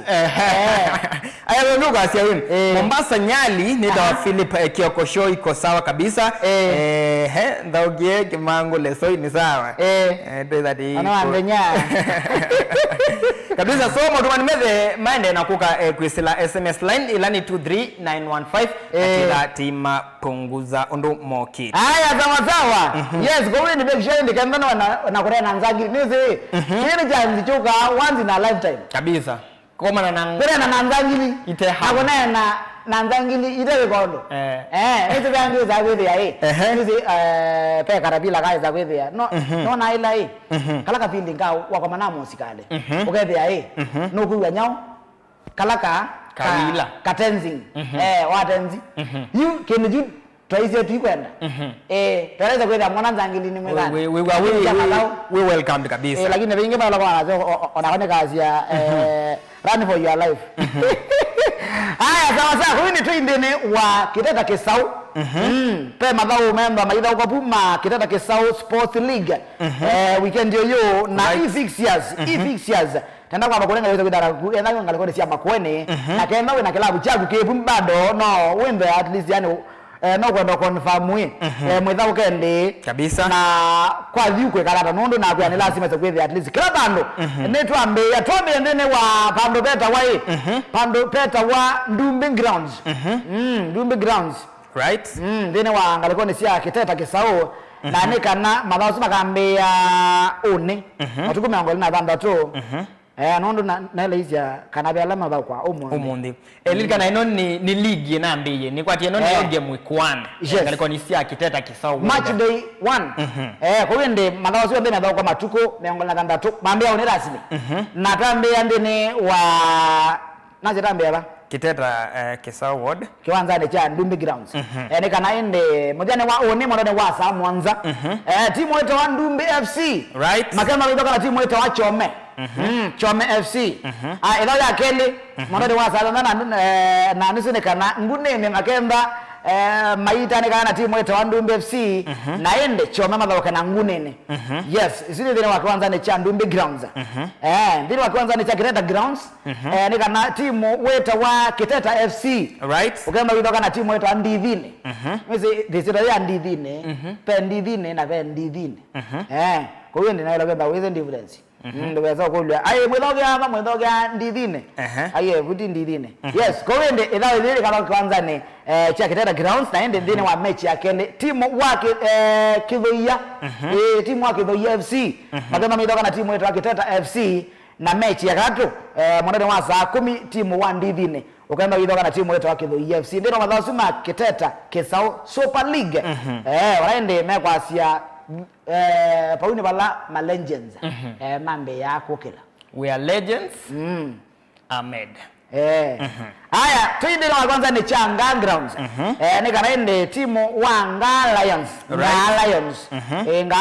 Haya ndugu asia wini. Mombasa Nyali ni da Philip Kioko show iko sawa kabisa. Ndaugie kimangu leso ni sawa. Do that. Anaandenya. Kabisa so mtu nimeze maende na kuka kuisila SMS line ilani 23915 ila tima punguza undu moki. Haya sawa. Yes, go in the big show ndikambana na korea na nzagi nizi. Kile cha nzichuka once in a lifetime. Kabisa. Koma na korea na nzangili ite ha. Akona na nzangili ite kondo. Ite bangi za kwethia nizi pe karabila kai za kwethia. No na ila kalaka pindi nga wako manamo sikale. Ukethia no kuwa nyao. Kalaka Kalila Katenzing watenzi you keneju twaise tukwenda tareza kwenda mwana nzangili ni mwega we welcome kabisa lakini vingi bala kwa wanaona kazi ya run for your life haya sawa huyu ni twindene wa Kiteta Kisau pe madhao member maidha uko puma Kiteta Kisau Sports League weekend yo na e-fixtures tenda kwa makulenga yote kudara enda ngaliko sia Makueni na kenda we na kilabu chagu kepu bado no wembe at least yani no kwenda confirm mwitha ukende kabisa na kwa dhiukwe karata nondo na kwa ni lazima sekwethi at least kila bando netwambe ya twambe ndene wa Pando Peta wa Pando Peta wa Ndumbe Grounds Ndumbe Grounds right ndene wa ngaliko sia Kiteta Kisau na nikana madhao sima kambe ya one atukume angoli na banda to Nondo na ile izya kana byalama ba kwa umundi elikana ino ni league nambiye ni kwati ino ni game week 1 ngaliko ni sia kiteta kisau match day 1 kwa wende magawazi wende na kwa matuko meongola na tandatu mambia one rasmi na tambe andene wa naje tambe aba kiteta kisau ward kiwanza ne cha Ndumbi Grounds ne kana ende mojane wa one mwana wa sa Mwanza timu yetu wa Ndumbi FC right makama kutoka na timu yetu wa Chome Chome FC ila ya kele mwana wa sa na nisine kana ngune makemba maita ne kana timu yetu wa Ndumbi FC na ende Chome madhoka na ngunene yes zile zile wa kwanza ne cha Ndumbi Grounds ndilo wa kwanza ne cha Kiteta Grounds ne kana timu wetu wa Kiteta FC right ukamba kutoka na timu yetu Ndithine mimi desira ya Ndithine pe Ndithine na pe Ndithine kwa hiyo ndio naelewa kwamba wewe difference ndio weza kulwa aye mwithoga Ndithine aye vuti Ndithine yes kwa hiyo ndio ila ile kama kwanza ni cha Kiteta Grounds na ende ndine wa mechi yake timu wake Kithoia timu wake Kithoia FC magamba mitoka na timu yetu Kiteta FC na mechi ya tatu mwanene wa saa 10 timu wa Ndithine ukaenda kuitoka na timu yetu wa Kithoia FC ndio madhasuma Kiteta Kisau Super League wanaende mekwasia pauni bala ma legends mambe yako kila we are legends Ahmed haya tuende na kwanza ni Changa Grounds ni kanaende timu wa Lions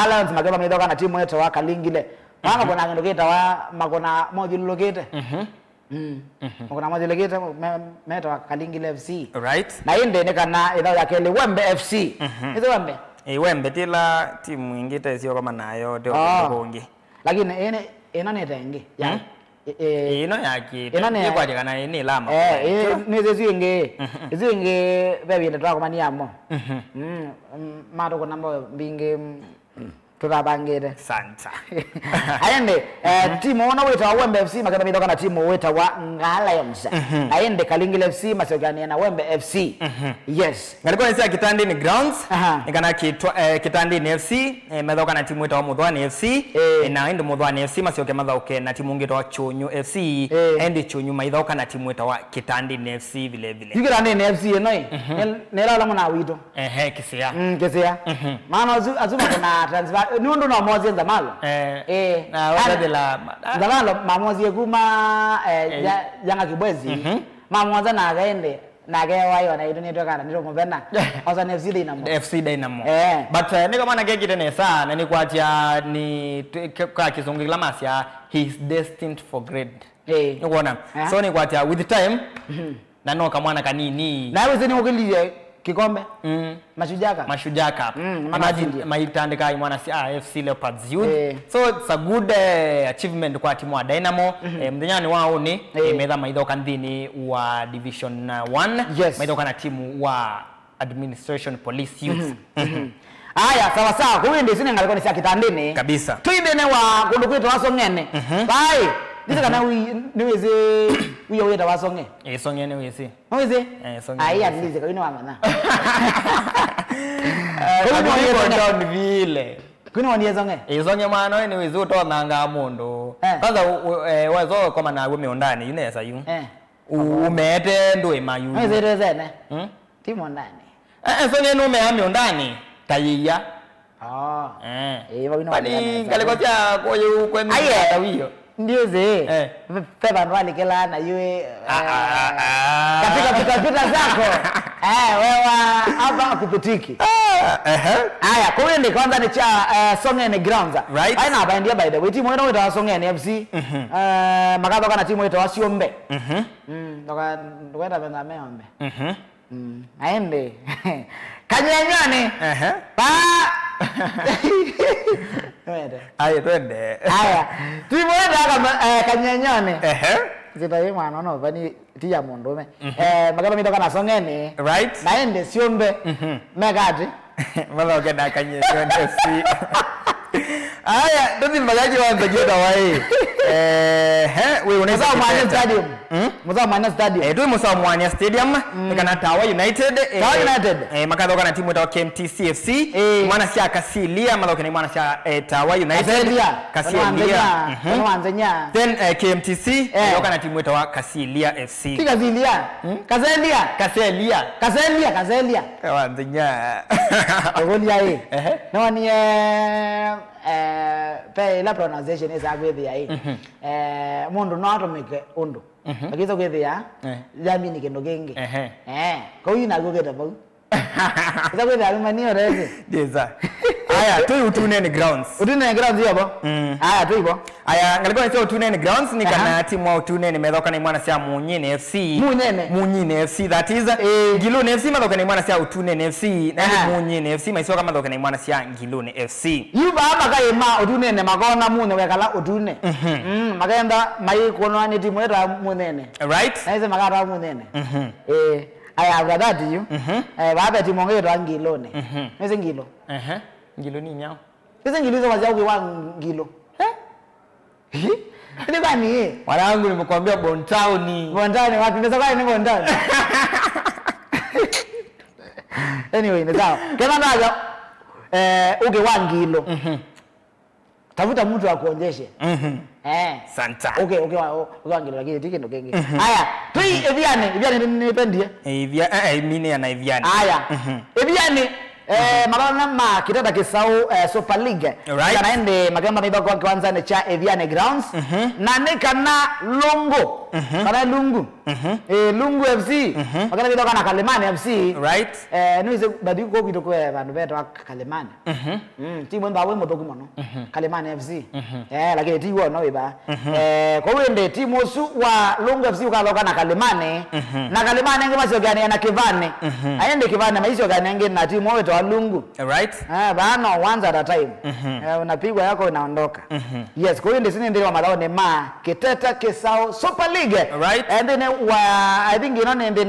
Lions magamba mitoka na timu yetu wa Kalingile mama kuna ngendoketa wa makona moja liloketa kuna moja liloketa meta wa Kalingile FC right na inde nekana idao yake Wembe FC hizo Wembe Wembe tila timu ingite sio kama nayo ndio bonge lakini ina netenge ya ino yake kwa kana ni lama ni zinge bebe ndo kwa mani amo mato kuna mambo binge turabangere santa aende timu ona weta wa Wembe FC makana mitoka na timu weta wa Lions aende Kalingile FC masogani na Wembe FC yes ngalikuwa ni Kitandini Grounds nikana Kitandini FC metoka na timu weta wa Muthwani FC na ende Muthwani FC masioke mathoke na timu ngito wa Chonyo FC ende Chonyo maithoka na timu weta wa Kitandini FC vile vile Kitandini FC noi nela la mwana wito kisia kisia maana azuma kuna transfer nundo na mozi nzamalo na wala de la nzamalo mamozi kuma yanga kibwezi mamoza na agaende na gewa na idoni toka na ndio mvena oza FC Dynamo but ni kama na gege tena sana ni kwatia ni kwa kizungila masia he is destined for great unaona so ni kwatia with time na no kama na kanini na wewe ni ukiliye kikombe Mashujaa Cup imagine maitandika mwana FC Leopards Youth so it's a good achievement kwa timu wa Dynamo mdenyani wao ni medha maithoka ndini wa division 1 maithoka na timu wa administration police youth haya sawa sawa kwa hiyo ndio sine ngalikuwa ni sia Kitandini kabisa tuibene wa kundu kwetu wasongene bye Nisi kana niweze uyo weta wasonge songe ni wese wese songe aya nize kwa ino wangana down vile kuno wani songe songe mwana ni weze utona mundu kwanza wazo kama na we miondani inesa yu umete ndo emayu wese rezene timu ndani songe no me miondani tayiya wani kalikotia koyo kwenu tawiyo ndio ze feva ndo alikela na yue katika pita zako wewe hapa kupitiki haya kwa hiyo ndio kwanza ni cha Songene Grounds aina hapa ndio by the way timu yetu wa Songene FC makatoka na timu yetu wa Siombe ndoka benda meombe aende kanyenyane pa twende haya timu yetu kanyenyane zita yeye mwana no bani tia mundume magaba mitoka na Songene right naende Siombe megati mala ogenda kanyenyane FC haya ndio magaji wanza jeda wae wewe unaweza Mwanya Stadium. Mzao Mwanya Stadium. Tu Musa Mwanya Stadium kana Tawa United. Tawa United. Makathoka na timu ya KMTC FC. Mwana cia Kasilia mathoka ni mwana cia Tawa United. Kasilia. Wanzenya. Then KMTC mathoka na timu ya Kasilia FC. Kasilia. Kaselia. Kaselia. Kaselia. Kaselia. Wanzenya. Ogolia no ni pe la pronunciation is agwethia mundu no atomike undu akizo gwethia jamini kendo genge ko ina gogeta bau ita gwethia alumani oreze deza aya tu utunene grounds yobo aya tu ibo aya ngalikuwa sio utunene grounds ni kana timu wa utunene methoka ni mwana cia Munyine FC Munyine FC that is Ngilune FC mathoka ni mwana cia utunene FC na Munyine FC maisoka mathoka ni mwana cia Ngilune FC yuba aba kaima utunene magona mune wekala utune magenda mai kuonwa ni timu yetu Munene right naize magara Munene aya brother to you baba timu ngeto Ngilone naize Ngilo Ngilo ni nyao naize Ngilo zo wazao kwa Ngilo ni gani wanangu nimekuambia Bontown wapi pesa kwa ni Bontown anyway ni sawa kama nazo uge wa Ngilo tafuta mtu akuonyeshe santa okay wa Ngilo lakini tiki ndo genge haya tui Eviane nipendie mine ana Eviane haya Eviane marana ma kitata kisau Super League kanaende magamba mibako kwa kwanza ni cha Eviane Grounds na nekana Lungu kana Lungu Lungu FC magana kidoka na Kalemani FC right nize badi ko kitoko bantu beto Kalemani timu ndo awe motoku mono Kalemani FC lakini timu no iba kwa wende timu su wa Lungu FC ukaloka na Kalemani na Kalemani ngema sio gani na Kivane aende Kivane maisho gani nge na timu wetu wa Lungu right bana once at a time unapigwa yako inaondoka yes kwa hiyo ndio sisi ndio madao ni ma kiteta kisao Super League right and then I think you know and then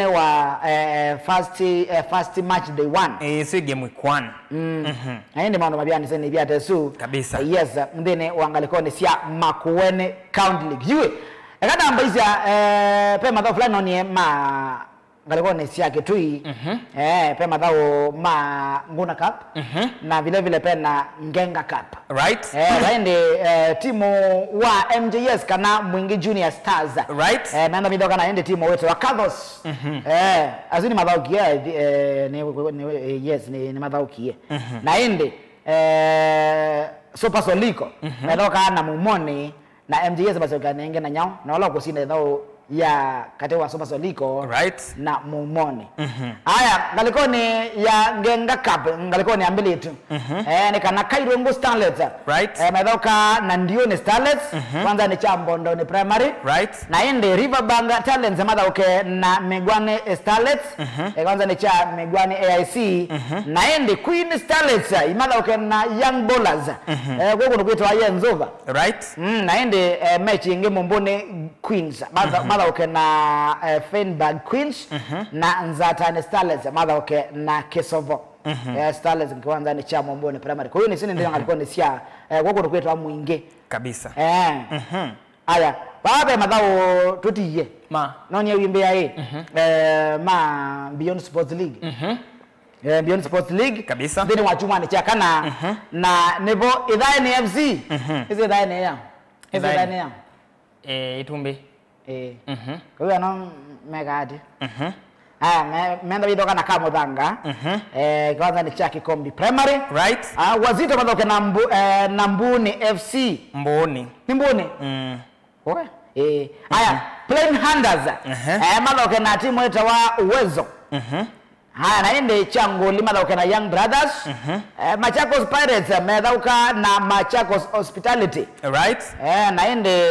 first match day 1 so game week 1 aende maana mabiani sasa ni bia tesu kabisa yes then uangaliko ni sia Makueni County League yue ekada ambaisia pe madao fulani ni ma ngaliko ni sia Kitui pe madao ma Nguna Cup na vile vile pe na Ngenga Cup right waende timu wa MJS kana Mwingi Junior Stars right naenda midoka na ende timu wetu wa Kathos azini madao kia yes ni madao kia na ende Super Soliko midoka na Mumoni na MJS basi kanenge na nyao na wala kusina dhao ya katewa Super Soliko right na Mumoni haya ngalikoni ya Ngenga Cup ngalikoni ambili tu ni kana Kairongo Starlets right madhoka na Ndioni Starlets kwanza ni Chambondo ni primary right na ende Riverbanga Talents madhoke na Megwane Starlets kwanza ni cha Megwane AIC na ende Queen Starlets imadhoke na Young Bowlers gogo nkuitwa Yenzova right na ende mechi inge Mumbone Queens madhoke na Feinberg Queens na Nzatane Starlets madhoke na Kesovo Starlets kwanza ni cha Mumbone primary kwa hiyo ni sini ndio alikuwa ni sia gogo nkuitwa Mwinge kabisa aya baba madhao tutiye ma nonye wimbe ya ma Beyond Sports League Beyond Sports League kabisa ndini wachuma ni chakana na nebo idhae ni FC hizo idhae ni ya hizo idhae ni ya Itumbe kwa hiyo ana megadi menda bidoka na kama dhanga kwanza ni cha Kikombi primary right wazito madhoke na Mbuni FC Mbuni ni Mbuni oe haya Plain Hunters madhoke na timu yetu wa Uwezo haya naende Changoli madhoke na Young Brothers Machakos Pirates madhoka na Machakos Hospitality right naende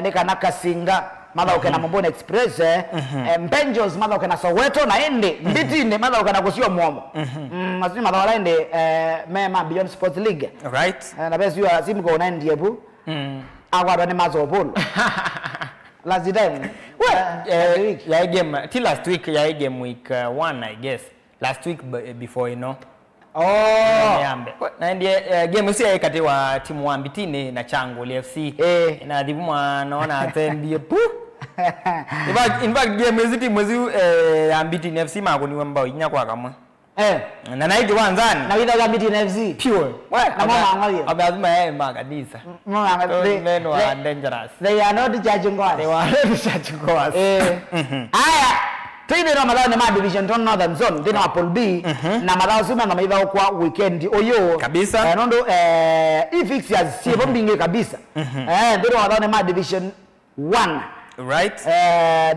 nika Kasinga madhoke na Mumbone Express Mpenjos madhoke na Soweto naende Mbitine madhoke na Kusio Mwomo masini madhoke naende mema Beyond Sports League right na besi yu simu kwa unaendi yebu agwa ni mazo polo last time yeah game till last week yeah game week 1 I guess last week before you know Niambe. Na ndiye game isi kati wa timu wa Mbitini na Changu FC. Na dhibuma naona atembie pu. In fact game isi timu isi Mbitini FC magoni wambao inya kwa kamwe. Na naiji wanzani. Na without Mbitini FC. Pure. Na mama angalia. Abazuma magadisa. Mama angalia. Men are dangerous. They are not judging us. They were not judging us. Haya. Tuende na madhao ni ma division 2 Northern Zone dino wa Pool B na madhao sima na maidhao kwa weekend oyo kabisa nondo fixtures si bombinge kabisa dino madhao ni ma division 1 right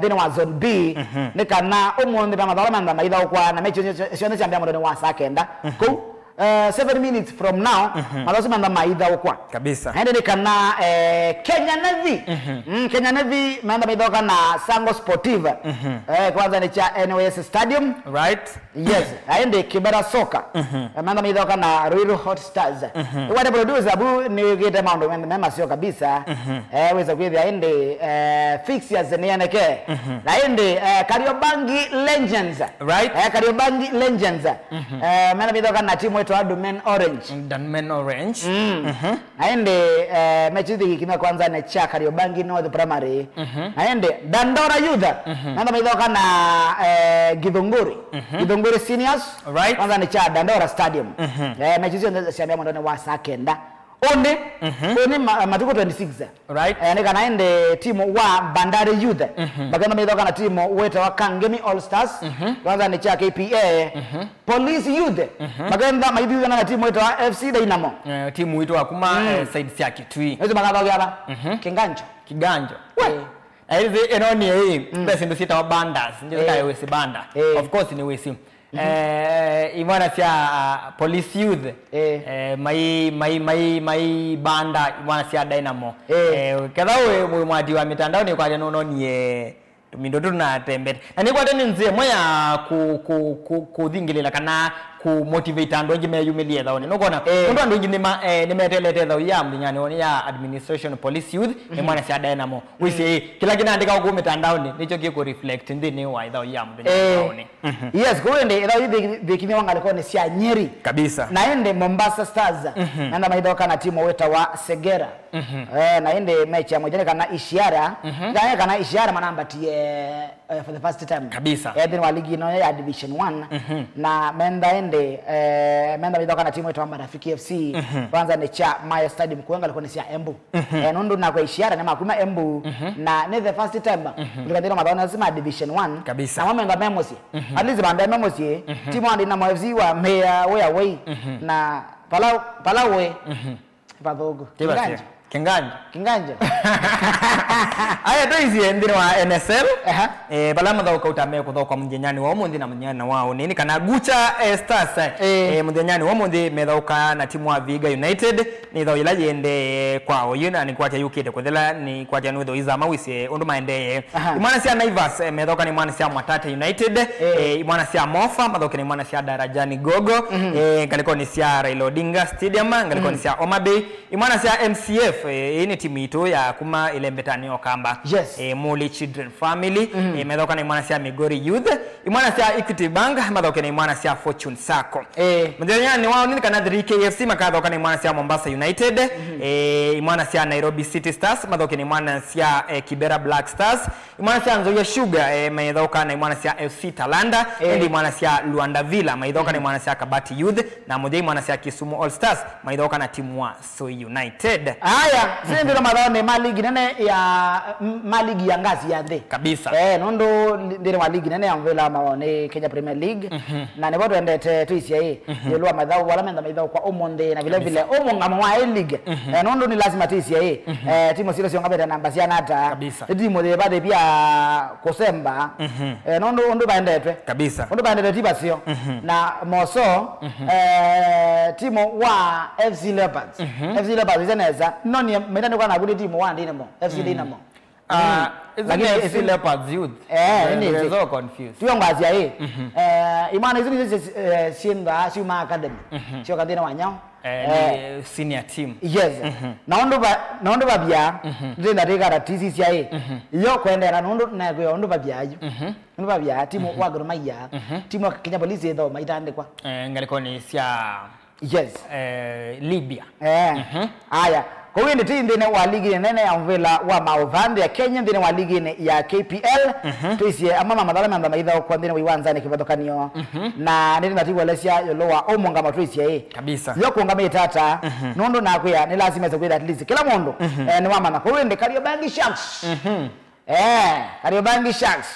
dino wa Zone B nikana omonde pa madhao manda maidhao kwa na mechi sione chambia mwadone wa sakenda ko 7 minutes from now madhao sima na maidhao kwa kabisa hende nikana Kenya Navy Kenya Navy manda maidhao kana Sango Sportive kwanza ni cha NYS Stadium right yes hende Kibera Soka manda maidhao kana Ruiru Hot Stars wale producer abu ni gete mando mema sio kabisa weza kweli hende fixtures ni yaneke na hende Kariobangi Legends right Kariobangi Legends manda maidhao kana timu yetu Dunmen Orange Dunmen Orange aende mechi hii kina kwanza na cha Kariobangi North Primary aende Dandora Youth nanda maidhoka na Githunguri Seniors right kwanza ni cha Dandora Stadium mechi hizo ndio siambia mwandone wa sakenda onde matuko 26 right kana ende timu wa Bandari Youth baganda maidhoka na timu weta wa Kangemi All Stars kwanza ni cha KPA Police Youth baganda maidhoka na timu weta wa FC Dynamo timu weta wa kuma side sia Kitui hizo baganda gaba Kiganjo aize enoni hii basi ndio sita wa bandas ndio kaya wesi banda of course ni wesi imwana sia Police Youth mai banda imwana sia Dynamo kadhawe mwadi wa mitandao ni kwa nono ni tumindo tunatembea na ni kwa tena nzie moya kudhingilela kana ku motivate ando ngime yumilie dhaone nokona ndo ando ngine nimetelete dhao ya mdinyani oni ya administration Police Youth ni mwana sia Dynamo wisi kila kinaandika huko mitandao nicho kiko reflect ndini wa dhao ya mdinyani yes kuende dhao hivi kimya wanga alikuwa ni sia Nyeri kabisa naende Mombasa Stars naenda maidoka na timu weta wa Segera naende mechi ya moja kana Ishiara kana Ishiara manamba tie for the first time kabisa then wa ligi no ya division 1 na menda midoka na timu yetu amba Rafiki FC kwanza ni cha Maya Stadium kuenga alikuwa ni sia Embu nondo na kwa Ishiara na makuma Embu na ni the first time tukadira madhaona lazima division 1 kabisa na mamenga memosi at least banda memosi timu andi na FC wa Mea way na Palawe Padogo Kinganja aya toizi ndino wa NSL balama dha ukautamea kuthoka mjenyani wa umundi na mjenyani wao nini kana Gucha Stars mjenyani wa umundi medhoka na timu wa Viga United ni dho ilaje ende kwao yuna ni kwacha yukite kuthela ni kwacha nudho iza mawisi unduma ende imwana sia Naivas medhoka ni mwana sia Mwatate United imwana sia Mofa medhoka ni mwana sia Darajani Gogo kaliko ni sia Raila Odinga Stadium kaliko ni sia Omabay imwana sia MCF ni timu ito ya kuma ile mbetani okamba Muli Children Family medhoka ni mwana sia Migori Youth imwana sia Equity Bank medhoka ni mwana sia Fortune Sacco mjenyani ni wao nini kana 3KFC makadhoka ni mwana sia Mombasa United imwana sia Nairobi City Stars medhoka ni mwana sia Kibera Black Stars imwana sia Nzoia Sugar medhoka ni mwana sia FC Talanda ndi mwana sia Luanda Villa medhoka ni mwana sia Kabati Youth na mmoja mwana sia Kisumu All Stars medhoka na timu wa Soi United haya sindi na madhao ni maligi nene ya maligi ya ngazi ya ndhe kabisa nondo ndine maligi nene ya mvela maone Kenya Premier League na ni watu endete tuisia hii yelua madhao wala menda madhao kwa omonde na vile vile omonga mwa league nondo ni lazima tuisia hii timu silo sio ngabeta namba sia nata timu de bade pia kosemba nondo baendete kabisa nondo baendete tiba sio na moso timu wa FC Leopards FC Leopards zeneza noni meda ndiko na good timu wa Dynamo FC Dynamo lakini FC Leopards Youth ni so confused tuyo ngazi ya hii imani hizi sienda Suma Academy sio kadina wanyao ni senior team. Yes. Naondo babia ndina rega TCCIA. Yo kwenda na nondo na gwe ondo babia ayo. Ondo babia timu wa Gor Mahia, timu Kenya Police ndo maitande kwa. Ngaliko ni sia yes. Libya. Aya. Kwa hiyo ndi ndine wa ligi nene ya mvela wa mauvande ya Kenya ndine wa ligi ya KPL tuisie amama madala manda maitha kwa ndine wiwanza ni kibadokanio na ndine natiwa lesia yolowa omonga matuisie kabisa yo kuongama itata nondo na kuya ni lazima ze kwenda at least kila mondo ni mama na kwa hiyo ndi Kariobangi Sharks Kariobangi Sharks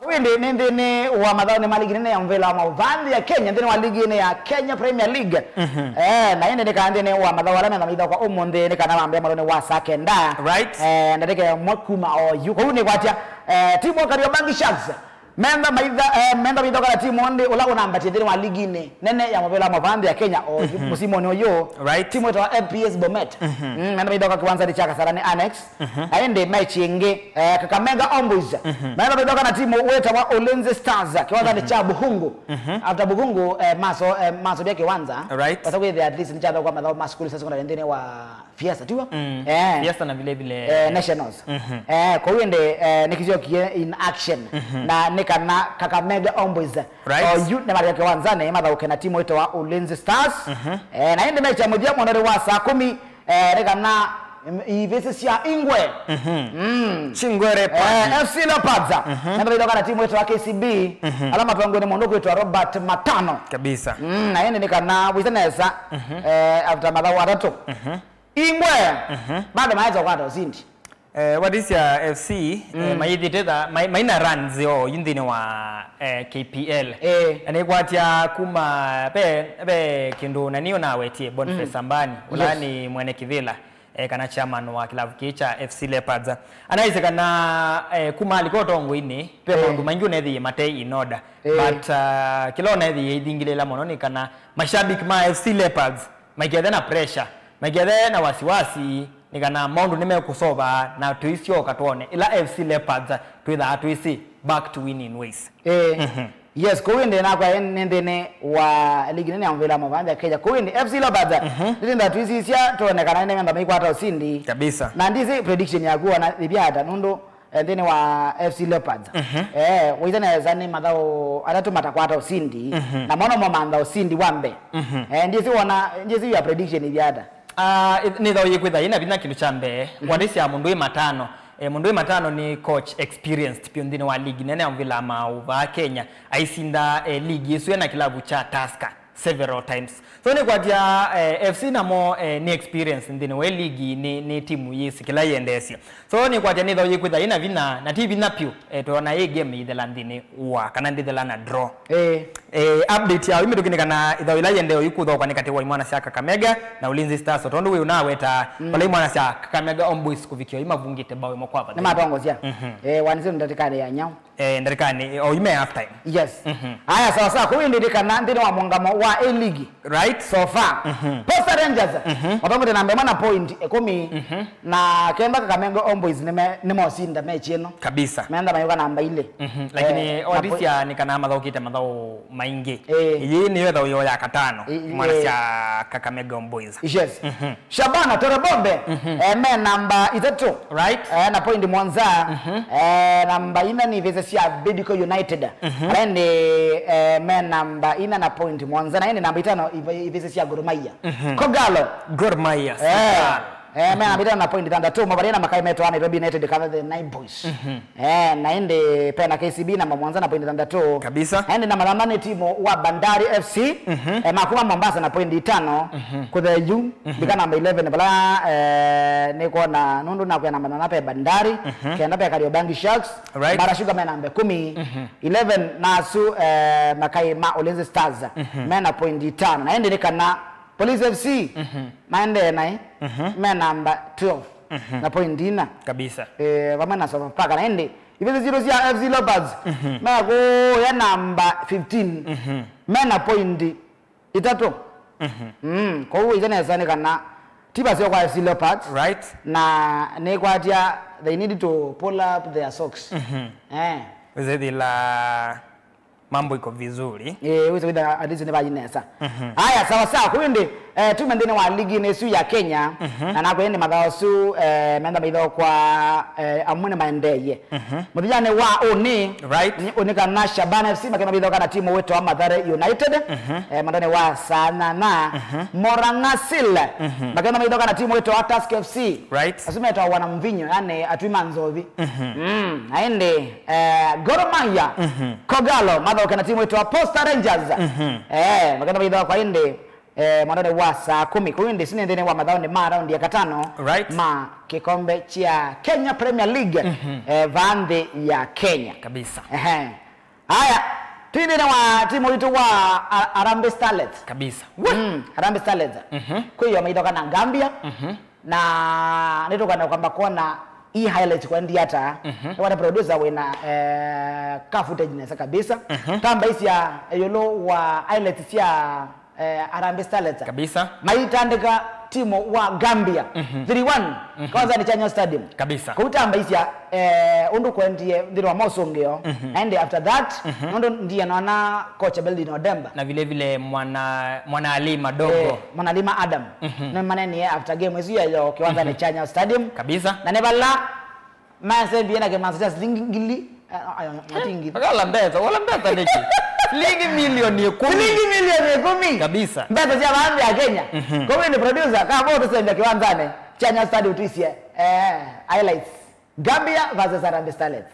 Wende nende wa madhao ni maligi nene ya mvela wa mauvandi ya Kenya ndene wa ligi nene ya Kenya Premier League na yende nika ndene wa madhao walame na maidha kwa umonde nika na mambia malone wa sakenda right ndeke mwakuma o yuko hune kwa tia timu wa Kariobangi Sharks memba maidha kwa timu onde ulago namba ndene wa ligi nene ya mvela wa mauvandi ya Kenya o musimu ni oyo right timu wa FPS Bomet memba maidha kwa kiwanza di chaka sarani Annex aende mechi inge Kakamega Homeboyz memba maidha na timu weta wa Ulinzi Stars kiwanza ni cha Buhungu after Buhungu maso bia kiwanza right wasawe the at least ni cha kwa madhao maskuli sasa kuna ndene wa Fiesta tiwa Fiesta na vile vile Nationals kwa hiyo nde nikizio in action na nika na Kakamega Homeboyz right you na mali kiwanza na madhao kana timu weta wa Ulinzi Stars na ende mechi ya mdia mwanare wa saa 10 rega na ivesi ya Ingwe Chingwere FC Leopards na ndio kana timu yetu ya KCB alama tuangu ni mondoko yetu Robert Matano kabisa na yeye ni kana wisenesa after madhawa watatu Ingwe bado maanza kwa usindi what is your FC mayithi tetha maina runs yo yindine wa KPL ane kwatia kuma be kindu nanio na wetie Boniface Sambani ulani mwene Kivila kana chairman wa kilavu kicha FC Leopards anaise kana kuma alikotongo ini pe mundu mangi unethi matei in order but kilona ethi idingilela mono ni kana mashabiki ma FC Leopards makiathe na pressure makiathe na wasiwasi ni kana maundu nimekusova na tuisio katone ila FC Leopards tuitha tuisi back to winning ways yes kuwinde na kwa nendene wa ligi nene amvela mavanja Kenya kuwinde FC Leopards ndinda tuisisia tuonekana nene mba hata usindi kabisa na ndizi prediction ya kuwa na bibiada nundo ndene wa FC Leopards wizana zani madhao atatu matakwata usindi na mono mamanda usindi wambe ndizi ya prediction bibiada ni though yikwitha ina bina kindu chambe wadisi ya mundu matano mundu matano ni coach experienced pia ndine wa ligi nene amvila mauva Kenya aisinda ligi yesu na kilabu cha Tusker several times so ni kwatia FC namo ni experience ndine we ligi ni timu yesi kila yendesia so ni kwatia ni though yikwitha ina bina na TV na pio tuona ye game ithela ndine wa kana ndithela na draw update ya ime tukini kana though ila yendeo yikutho kwa nikati wa imwana cia Kakamega na Ulinzi Stars so tondu we unaweta pale imwana cia Kakamega Homeboyz kuvikio imavungite bawe mokwa ni matongozia wanise ndatikane ya nyao ndatikane o ime half time yes haya sawa sawa kwa hiyo ndikana ndine wa mongamo wa A League right so far Posta Rangers watongo tena mbema point 10 na kemba Kakamega Homeboyz nimo sinda mechi eno kabisa meanda mayoka namba ile lakini odisia ni kana mathokite mathao maingi iyi ni wetha uyo ya katano mwana cia Kakamega Homeboyz yes Shabana Torebombe me namba 3 right na point Mwanza namba ina ni vese cia Bidco United and me namba ina na point Mwanza Mwanza na namba 5 ivese cia Gor Mahia. Kogalo Gor Mahia. Mena namba 5 na point 6 mabarena makai metwa Nairobi United kama the 9 boys. Na ende pena KCB na Mwanza na point 6 kabisa. Ende na maramane timu wa Bandari FC makuma Mombasa na point 5 kwa the juu bika namba 11 bala niko na nundu na kwa namba 8 Bandari kenda pe Kariobangi Sharks Mara Sugar mena namba 10 11 na su makai ma Ulinzi Stars mena point 5 na ende kana Police FC maende nae mena namba 12 na point 9 kabisa. Vamana sofa paka na ende iveze 0 ya FC Leopards mena go ya namba 15 mena point 3 kwa hiyo izana sana kana tiba sio kwa FC Leopards right na ne kwatia they need to pull up their socks wezedi la mambo iko vizuri wizo wida adizi ne bajinesa haya sawa sawa kuende tume ndine wa ligi nesu ya Kenya na nakwende madhao su menda maidho kwa amune maendeye mudijane wa oni right ni onika na Shabana FC makema maidho kana timu wetu wa Mathare United mandane wa sana na Morangasil makema maidho kana timu wetu wa Tusker FC right asuma yetu wana mvinyo yani atwima nzovi aende Gor Mahia Kogalo madho kana timu wetu wa Posta Rangers makema maidho kwa ende mwanane wa saa 10 kuinde sine ndene wa madhao ni round ya 5 right ma kikombe cha Kenya Premier League vande ya Kenya kabisa. Haya tinde wa timu yetu wa Harambee Starlets kabisa. Harambee Starlets kwa hiyo maidoka na Gambia na nitoka na kwamba kona hii highlight kwa ndi hata wana producer wena ka footage nesa kabisa tamba isi ya yolo wa highlights ya Harambee Starlets kabisa. Maitandika timu wa Gambia 3-1 kwanza ni Chanyo Stadium kabisa. Kutamba isia undu kwendie ndiro mosongeo and after that undu ndiye naona coach Beldi no Demba na vile vile mwana Ali Madogo mwana Lima Adam na maneni after game hiyo yo kiwanza ni Chanyo Stadium kabisa. na nebala manse biena ke manse lingili matingi wala mbeta niki Shilingi milioni 10 kabisa. Mbeta cia baadhi ya Kenya. Kwa hiyo ni producer kama bado tuseme kiwanzane. Chanya Stadium tuisie highlights. Gambia versus Harambee Starlets.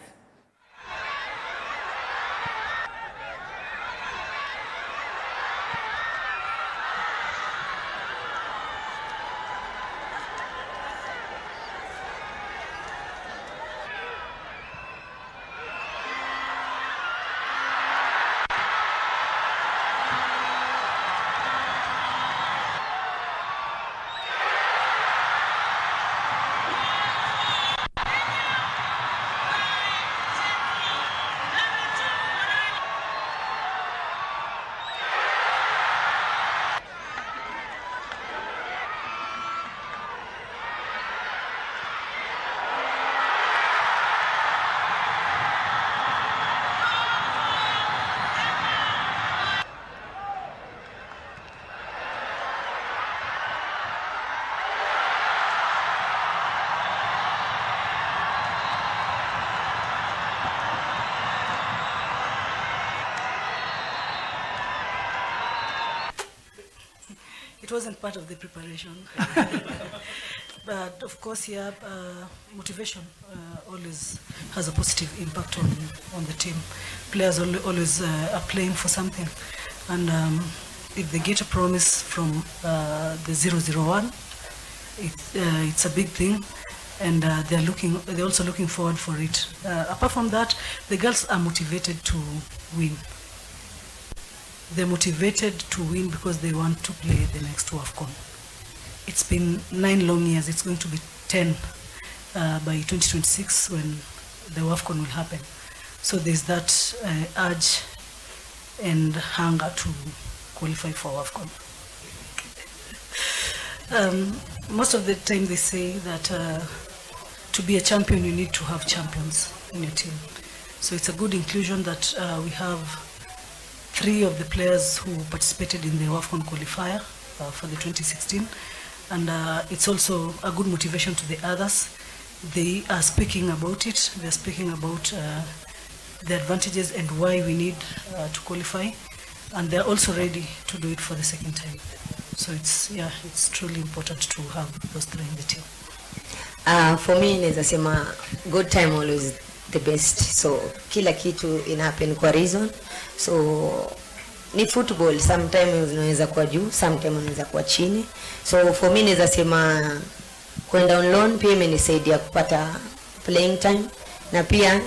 It wasn't part of the preparation. But of course, yeah, motivation always has a positive impact on the team. Players always are playing for something. And if they get a promise from the 001, it's a big thing. And they're also looking forward for it. Apart from that, the girls are motivated to win. They're motivated to win because they want to play the next WAFCON. It's been 9 long years. It's going to be 10 by 2026 when the WAFCON will happen. So there's that urge and hunger to qualify for WAFCON. Most of the time they say that to be a champion you need to have champions in your team. So it's a good inclusion that we have 3 of the players who participated in the WAFCON qualifier for the 2016, and it's also a good motivation to the others. They are speaking about it. They're speaking about the advantages and why we need to qualify. and they're also ready to do it for the second time. So it's truly important to have those three in the team. For me, naweza sema good time always the best. So kila kitu ina happen kwa reason. So ni football, sometimes unaweza kuwa juu, sometimes unaweza kuwa chini. So for me naweza sema kwenda on loan pia imenisaidia kupata playing time, na pia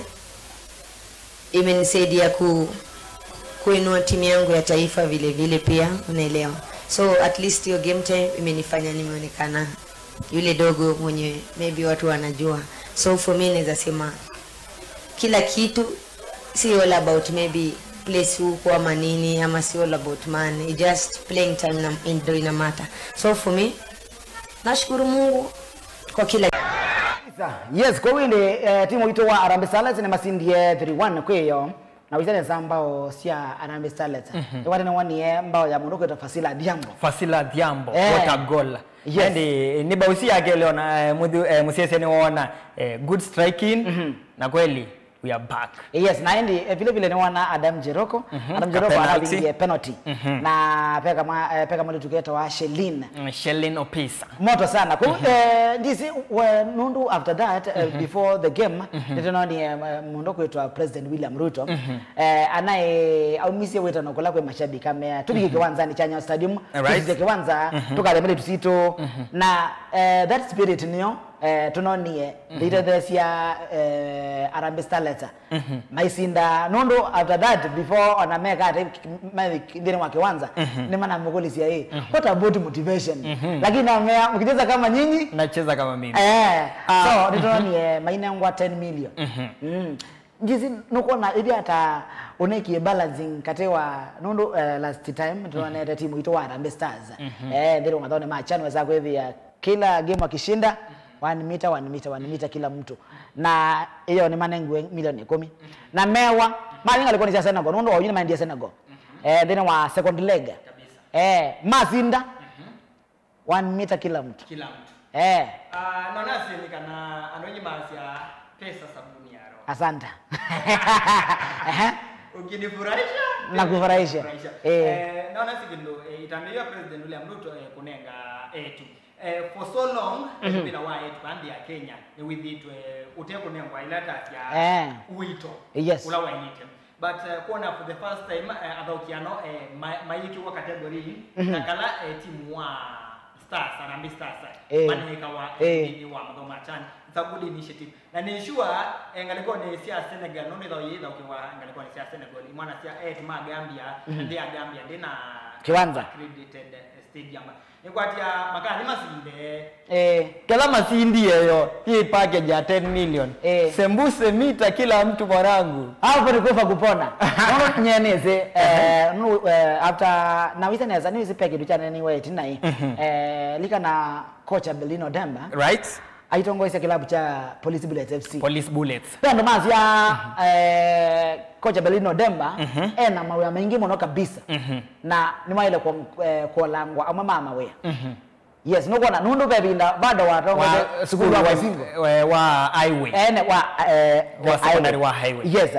imenisaidia kuinua timu yangu ya taifa vile vile pia, unaelewa. So at least your game time imenifanya nimeonekana yule dogo mwenye maybe watu wanajua. So for me naweza sema kila kitu si all about maybe place huko ama nini, ama si all about money, just playing time na ina matter. So for me nashukuru Mungu kwa kila. Yes, kwa winde timu ito wa Harambee Starlets ni masindie 3-1 kweyo na wizane zambao sia Harambee Starlets. Wale na wani mbao ya Morocco ita Fasila Diambo. Fasila Diambo, what a goal. Yes. Ni bausi yake leo na musiese ni waona good striking na kweli we are back. Yes, na endi vile vile ni wana Adam Jeroko. Adam Jeroko anapiga penalty. Na peka mwali tuketa wa Shelin Opisa. Moto sana. Kwa this nundu after that before the game nitona ni mundo kwetu President William Ruto anaye aumisia weta nokola kwa mashabiki kama tupige kiwanza ni Chanya Stadium. Tupige kiwanza tukalemele tusito na that spirit niyo tunonie nditethesia Harambee Starlets maisinda nondo after that before onameka ndine wa kiwanza ni maana mkolisia what about motivation lakini na mkicheza kama nyinyi nacheza kama mimi so nitonie maina ngwa 10 million Jizi nukona ili hata uneki balancing katewa nondo last time tunaona timu ito wa Harambee Stars ndiro ngadone machano wazako hivi ya kila game akishinda 1 meter kila mtu na hiyo ni manengu milioni 10 na mewa malinga alikuwa ni Senegal nondo wajini maindia Senegal then wa second leg kabisa mazinda 1 meter kila mtu naona sinika na anonyi masia pesa sabuni yaro asante ukinifurahisha na kufurahisha naona sikindo itamia President William Ruto kunenga tu for so long bila wae bandi ya Kenya with it uteko nengwa ilata ya uito ula wainite but kuona for the first time adaukiano maiki wa category nakala timu wa Stars Harambee Stars maneka wa ni wa Madoma Chan it's a good initiative na ni sure ngalikuwa ni sia Senegal no ndio yeye ukiwa ngalikuwa ni sia Senegal mwana sia tuma Gambia ndio Gambia ndina kiwanza accredited stadium nikwatia makani masinde kala masindi yeyo hii package ya 10 million sembuse mita kila mtu mwanangu hapo ni kufa kupona nono nyeneze after na wisa neza ni package chana ni wewe tinai lika na kocha Belino Demba right aitongoisa kilabu cha Police Bullets FC Police Bullets ndo mazi ya kocha Belino Demba na mawe mengi mono kabisa na ni maile kwa langwa ama mama we yes no kona nundu bebinda bado watu skulu wa singo wa highway wa secondary wa highway yes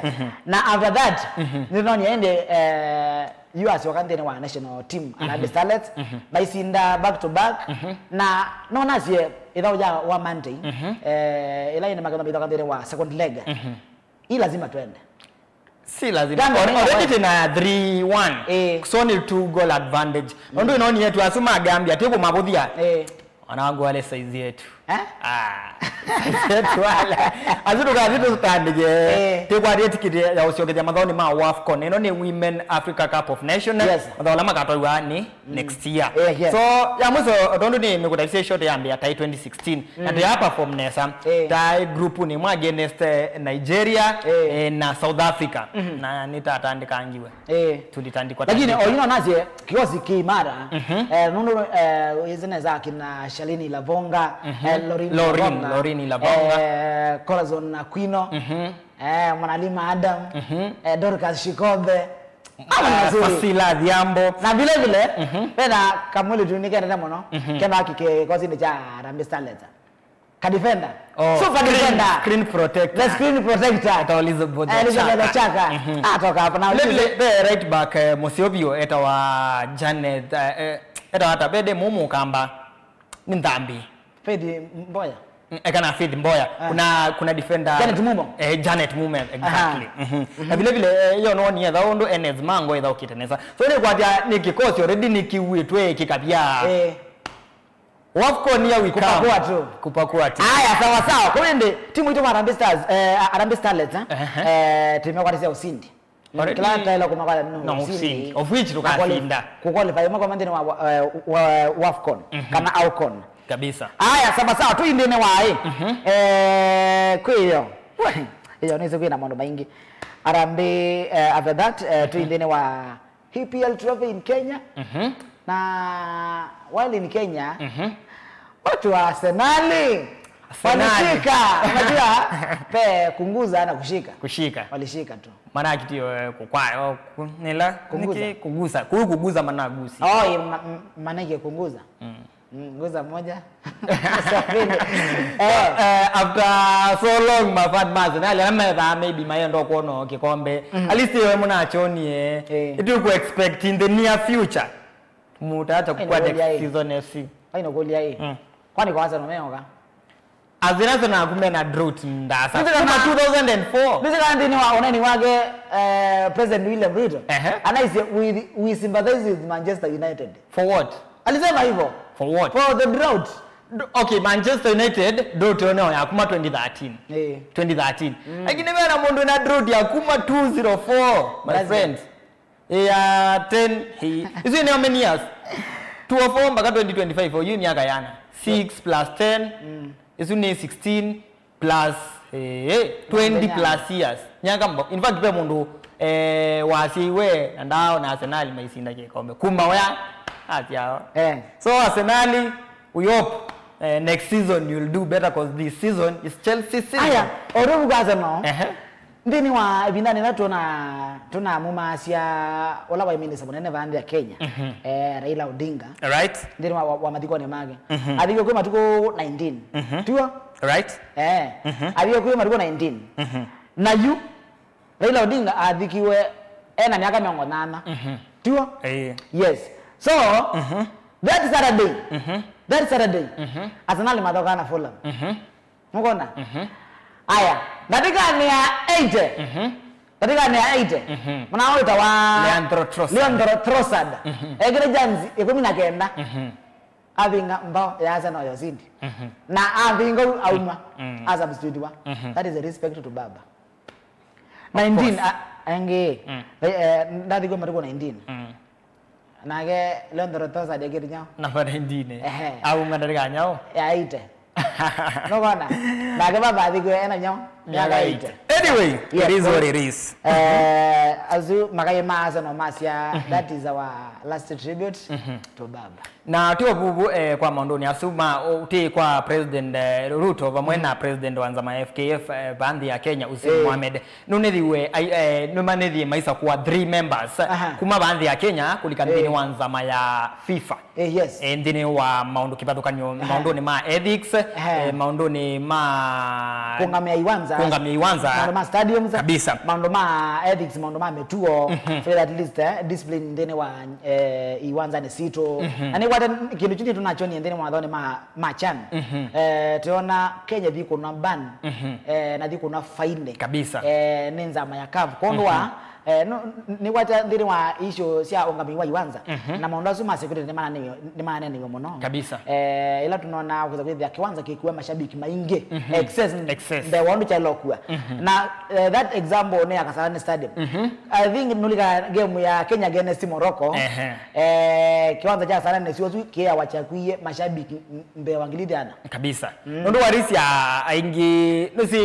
na after that nino niende US wakandene wa national team Harambee Starlets maisinda back to back na nona sie idauja wa Monday ila ina magana bidaka ndene wa second leg hii lazima twende si lazima already tena 3-1 so ni 2 goal advantage ndio inaoni yetu asuma Gambia teko mabothia wanangu wale size yetu yetu wala azuto gazi tutandije teko rate kiti ya usiogeza madhoni ma WAFCON ino ni Women Africa Cup of Nations madhola makatwa ni next year so ya mwizo ndio ni mekutaisia short ya mbia tai 2016 na ndio hapa perform nesa tai group ni mwa against Nigeria na South Africa na nitatandika angiwe tulitandikwa lakini oyino nazie kiosi kimara nundo izineza kina Shalini Lavonga Lorini Lavonga Corazon Aquino Mwanalima Adam Dorcas Shikobe Fasila Diambo na vile vile pena kamuli tunike ndio mono kema kike kozi ni cha Harambee Starlets ka defender super defender screen protector the screen protector Elizabeth Chaka atoka hapa na the right back Mosiobio eta wa Janet eta hata bede mumu kamba ni ndambi Fedi Mboya kana Fedi Mboya kuna defender Janet Mumo exactly na vile vile hiyo no ni etha undu Enes Mango etha ukiteneza so ni kwatia ni kikosi already ni kiwitwe kikabia wafco ni ya kupakua tu haya sawa kwa ndio timu ito Harambee Stars Harambee Starlets timu kwa tisa usindi kila taila kuma kwa no usindi of which tukasinda kuqualify mwaka mandeni wa Wafcon kana Alcon kabisa haya sawa tu indene wae kwa hiyo nizo kwa mambo mengi Harambee after that tu indene wa EPL trophy in Kenya na while in Kenya watu wa Arsenali walishika unajua kunguza na kushika walishika tu maana akitio kwa nila kuguza maana gusi maana yake kunguza nguza moja after so long mafad Arsenal ameza maybe mayendo kuono kikombe at least wewe mnachoni itu ku expect in the near future mutaacha kwa next season FC haina golia hii kwani kwa Arsenal meoga azinazo na kumbe na drought ndasa kama 2004 this kind ni waoneni wage President William Ruto anaisi we sympathize with Manchester United for what alisema hivyo for what for the drought okay Manchester United drought yao ya kuma 2013 2013 lakini wewe na mondo na drought ya kuma 204 my friends ya 10 hizo ni how many years 204 mpaka 2025 for you miaka yana 6 plus 10 hizo ni 16 plus 20 plus years nyaka mbo in fact pe mundu wasiwe ndao na Arsenal maisinda kikombe kumba waya atia so Arsenal we hope next season you'll do better because this season is Chelsea season aya orubu gaza no ndini wa bindani na tuna mumasia wala wa imini sabonene vandi ya Kenya Raila Odinga right ndini wa madiko ne mage adiko kwa matuko 19 tuwa right adiko kwa matuko 19 na you Raila Odinga adikiwe ena miaka 80 tuwa yes so that Saturday Arsenal matoka na Fulham mkona aya katika ni ya 80 katika ni ya 80 mnao itawa Leandro Trossard egere janzi 19 avinga mbao ya Arsenal ya zindi na avinga auma as substitute wa that is a respect to baba 19 ange ndadi kwa mariko 19 nage Leandro Trossard egere nyao na 19 au ngadari nyao ya 80 no gonna nage baba adiko ena nyao anyway it is what it is azu magaye maza no masia that is our last tribute to baba na tiwa bubu kwa mondoni asuma uti kwa President Ruto vamwe na President wanza ma FKF bandi ya Kenya Hussein Mohamed nunethiwe numanethi maisa kwa 3 members kuma bandi ya Kenya kulikandini wanza ma ya FIFA yes ndini wa maundu kipathukanyo maundu ni ma ethics maundu ni ma kungamia iwanza maundu ma stadiums kabisa maundu ma ethics maundu ma metuo so at least discipline ndini wa iwanza ni sito ani wata kindu chini tunacho ni ndini mwadhoni ma chan tuona Kenya dhiko na ban na dhiko na fine kabisa nenza mayakavu kondwa ni wata ndini wa issue sia ongamiwa iwanza na maundu asuma security ni maana ni muno kabisa ila tunaona kwa sababu ya kiwanza kikuwa mashabiki maingi excess the wandu cha lokwa na that example ne Kasarani Stadium I think nulika game ya Kenya against Morocco kiwanza cha Kasarani sio tu kia wachakwie mashabiki mbe wangilidiana kabisa ndo warisi ya aingi nusi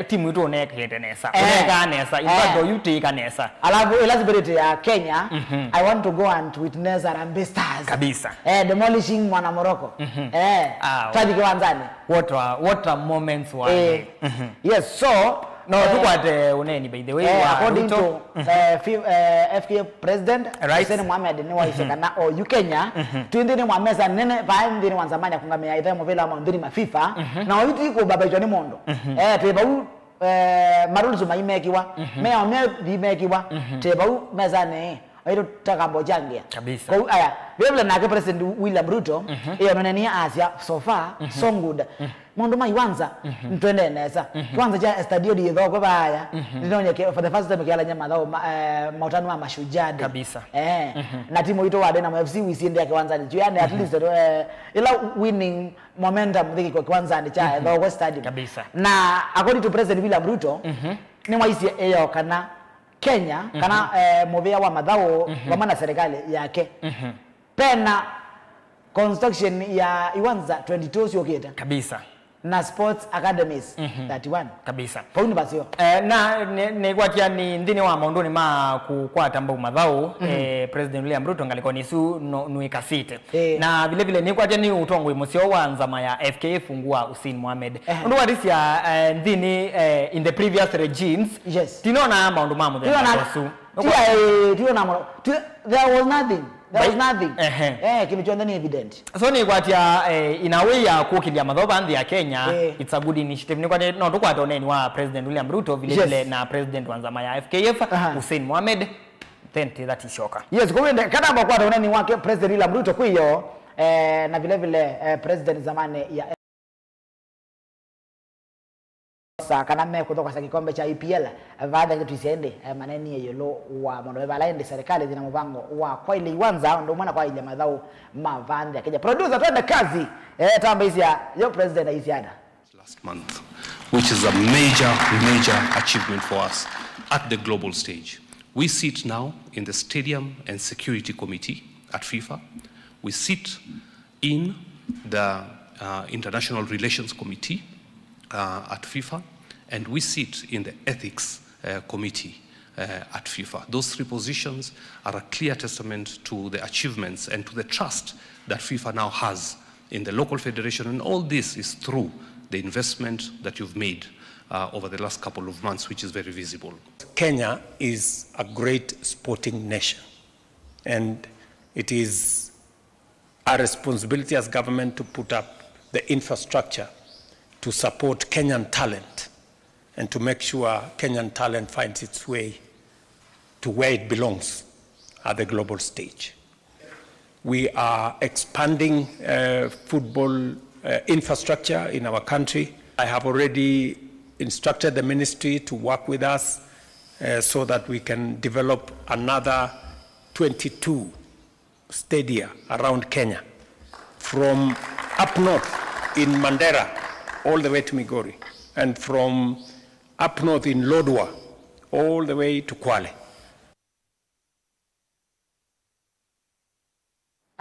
timu itu ne ketenesa kanesa in fact you kanesa alafu eligibility ya Kenya I want to go and witness Harambee Stars kabisa demolishing mwana Morocco tadi kiwanzani what a moments were yes so no tukwate uneni by the way according to FK president Hussein Mohamed ni waisekana o Kenya twindini mwa mesa nene baindini wanzamanya kungamia itamu vela mandiri mafifa na oyiti ko babaitwa ni mondo teba u marulu maimekiwa me bimekiwa teba u mezane ayo takambo jangia kabisa kwa aya vile na president William Ruto iyo nonenia Asia so far so good mondo maiwanza ntwende nesa kwanza ja stadio di thoko baya ndinonye for the first time kiala nyama thao mautano wa mashujaa kabisa na timu ito wa Dynamo FC wisinde kwanza ni yani at least ila winning momentum thiki kwa kwanza ni cha thoko stadium kabisa na according to president William Ruto ni waisi eyo kana Kenya kana movea wa madhao kwa maana serikali yake pena construction ya iwanza 22 sio kieta kabisa na sports academies 31 kabisa pauni basio na ne kwatia ni ndini wa maundoni ma kukwata mbu madhao president William Ruto ngaliko ni su nuikasite na vile vile ni kwatia ni utongo imosio wa nzama ya FKF fungua Hussein Mohamed ndo wadisia ndini in the previous regimes yes tinona maundu mamu there was nothing there was nothing kilichoenda ni evident so ni kwatia in a way ya kukilia madhoba ndi ya Kenya it's a good initiative ni kwatia no tukwata oneni wa president William Ruto vile vile na president wanzama ya FKF Hussein Mohamed that ishoka yes kwa hiyo kana kwa oneni wake president William Ruto kwa hiyo na vile vile president zamani ya kana me kutoka sa kikombe cha EPL baada ya tusiende maneni yelo wa mondo balaende serikali zina mpango wa kwa ile iwanza ndio maana kwa ile madhao mavandi akija producer twende kazi tamba hizi ya yo president Isiada last month which is a major achievement for us at the global stage. We sit now in the Stadium and Security Committee at FIFA. We sit in the International Relations Committee at FIFA, and we sit in the Ethics Committee at FIFA. Those three positions are a clear testament to the achievements and to the trust that FIFA now has in the local federation, and all this is through the investment that you've made over the last couple of months, which is very visible. Kenya is a great sporting nation, and it is our responsibility as government to put up the infrastructure to support Kenyan talent and to make sure Kenyan talent finds its way to where it belongs at the global stage. We are expanding football infrastructure in our country. I have already instructed the ministry to work with us so that we can develop another 22 stadia around Kenya, from up north in Mandera all the way to Migori, and from up north in Lodwar all the way to Kwale.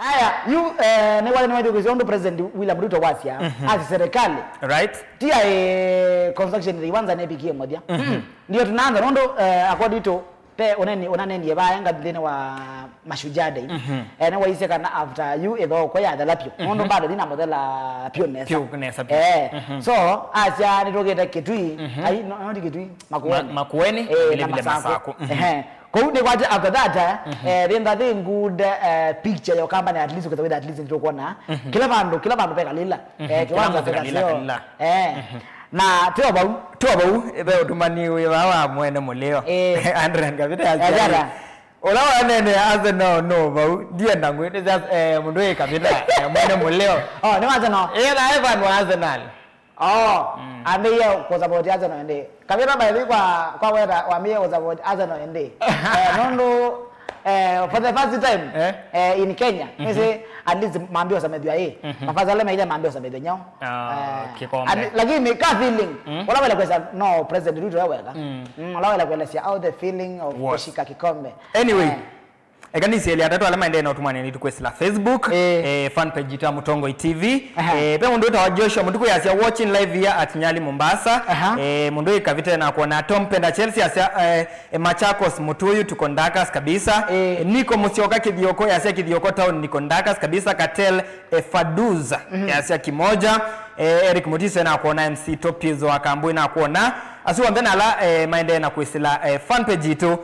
Aya, you ni wale niwaje kuzondo president William Ruto wasia as serikali. Right? Tia construction iwanza nebikie moja. Ndio tunaanza rondo according to pe onaneni yabanga ndene wa mashujaa dai. Na waise kana after you edo kwa ya dalapio. Rondo bado dina modela pio nesa. Pio nesa. So asia nitogeta kitui, ai no kitui Makueni vile vile Masako. Kwa hiyo kwaje after that then that thing good picture ya company at least ukitaweza at least ndio kuona kila bandu peka lila kiwanza peka sio na tuabau ebe otumani wewa mwene muleo Andre ngabita ajara ola wanene aze no bau dia ndangwe just mundu ekabita mwene muleo ni waza no na Evan wa Arsenal ande yo kwa sababu Arsenal ende kabisa baadhi kwa wera waambie kwa sababu Arsenal ende nondo for the first time in Kenya mse at least maambio samedwa mafadhali maile maambio samedwa nyao lakini ka feeling wala wala kwa no president Ruto waweka wala wala kwa sia out the feeling of kushika kikombe anyway ekanisi ile atatu alama ende na utumani ni tukwesila Facebook fan page ita Mutongo TV pe mundu utawa Joshua mundu yasia watching live here at Nyali Mombasa mundu ikavita na kuona Tom Penda Chelsea yasia Machakos Mutuyu tuko Ndakas kabisa niko Musyoka Kidhioko yasia Kidhioko town niko Ndakas kabisa Katel Faduza yasia Kimoja Eric Mutise na kuona MC Topizo akambui na kuona asiwa ndena ala maende na kuisila fan page itu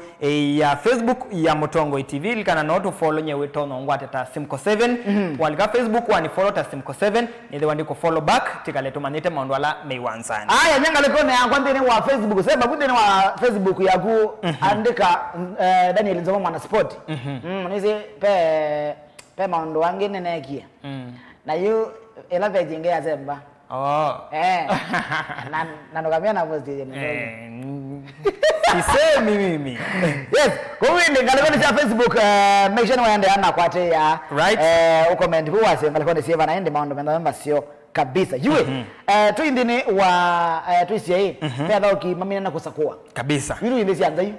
ya Facebook ya Mutongo TV likana no to follow nyewe tono ngwate ta Simco 7 walika Facebook wani follow ta Simco 7 ni the wandiko follow back tikaleto manite maundu ala meiwanzani aya nyanga lekone yakwa ndene wa Facebook sema kunde wa Facebook yaku andika Daniel Nzoma mwana sport nize pe maundu wange nenekia na yu ela pejinge ya zemba na nokamia na post sisemi mimi yes kuwinde ngalekone sia Facebook make sure waende ana kwate ya right ucomment huwa se ngalekone sia na ende maundu menda sio kabisa yue tuindini wa tuisia pia dao ki mamina na kusakua kabisa wiru indesi anzai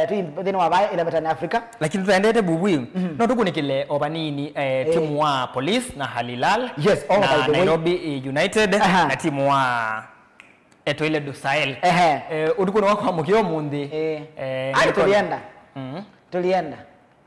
tuindini wa bai ile betani Afrika lakini tuendete bubu no tukunikile obanini timu wa Police na Halilal yes na Nairobi United na timu wa Etoile du Sahel udukuno wako mukio mundi tulienda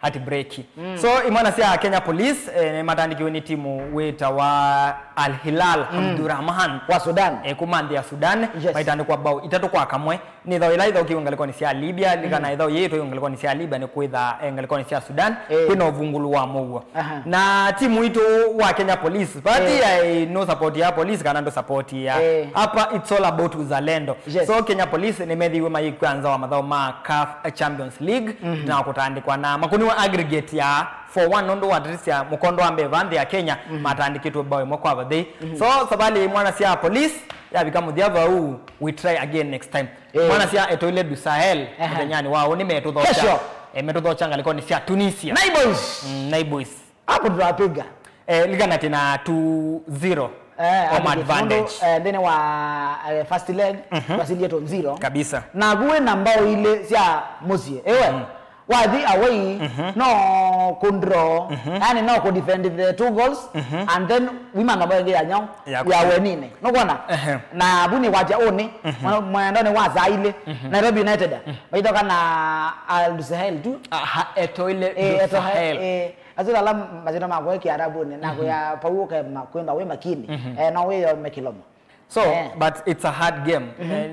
hati breaki so imana sia Kenya Police matandikio ni timu weta wa Al Hilal Abdurrahman wa Sudan kumandi ya Sudan maitandikwa bao itatu kwa kamwe ni dhao ila idhao kiungalikuwa ni sia Libya likana idhao yetu yungalikuwa ni sia Libya ni kuitha ngalikuwa ni sia Sudan kwina uvungulu wa mouwa na timu ito wa Kenya Police pati ya no support ya Police kana ndo support ya hapa it's all about uzalendo so Kenya Police ni medhiwe kwanza wa madhao ma CAF Champions League na kutandikwa na makuni wa aggregate ya for one nondo wa Adrisia mukondo ambe vande ya Kenya matandikitwe bao moko abadei so sabali mwana sia Police ya bikamu diava we try again next time mwana sia Etoile du Sahel mtenyani wao ni metodhocha metodhocha ngaliko ni sia Tunisia Naiboys hapo tunapiga ligana tena 2-0 home advantage then wa first leg wasilie to 0 kabisa na guwe nambao ile sia Mosie wathi away no kundro yani no ko defend the 2 goals and then women ambao ya nyao ya wenine no kuona na buni waja oni mwendone waza ile Nairobi United baitoka na Al Sahel tu Etoile du Sahel azula la majina magwe ki Arabu ni na ya pauka makwenda we makini na we mekilomo so but it's a hard game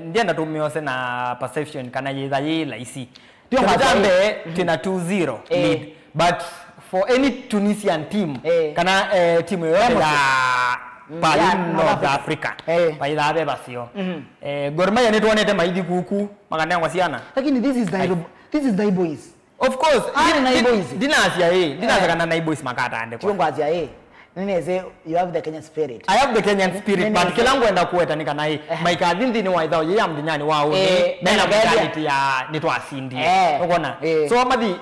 ndienda tumiose na perception kana yidha laisi Tuambe tena 2-0 lead but for any Tunisian team kana timu yote la North Africa paida abe basio Gor Mahia ni tuonete maidi kuku makanda ngwasiana lakini this is Naiboys of course Naiboys dinazia kana Naiboys makata ande kwa ngwazia Nineze you have the Kenyan spirit. I have the Kenyan spirit but kilangu enda kueta nika nai maika dhindi ni waidha ye amdinyani wao mena mentality ya nito asindi ukona so madhi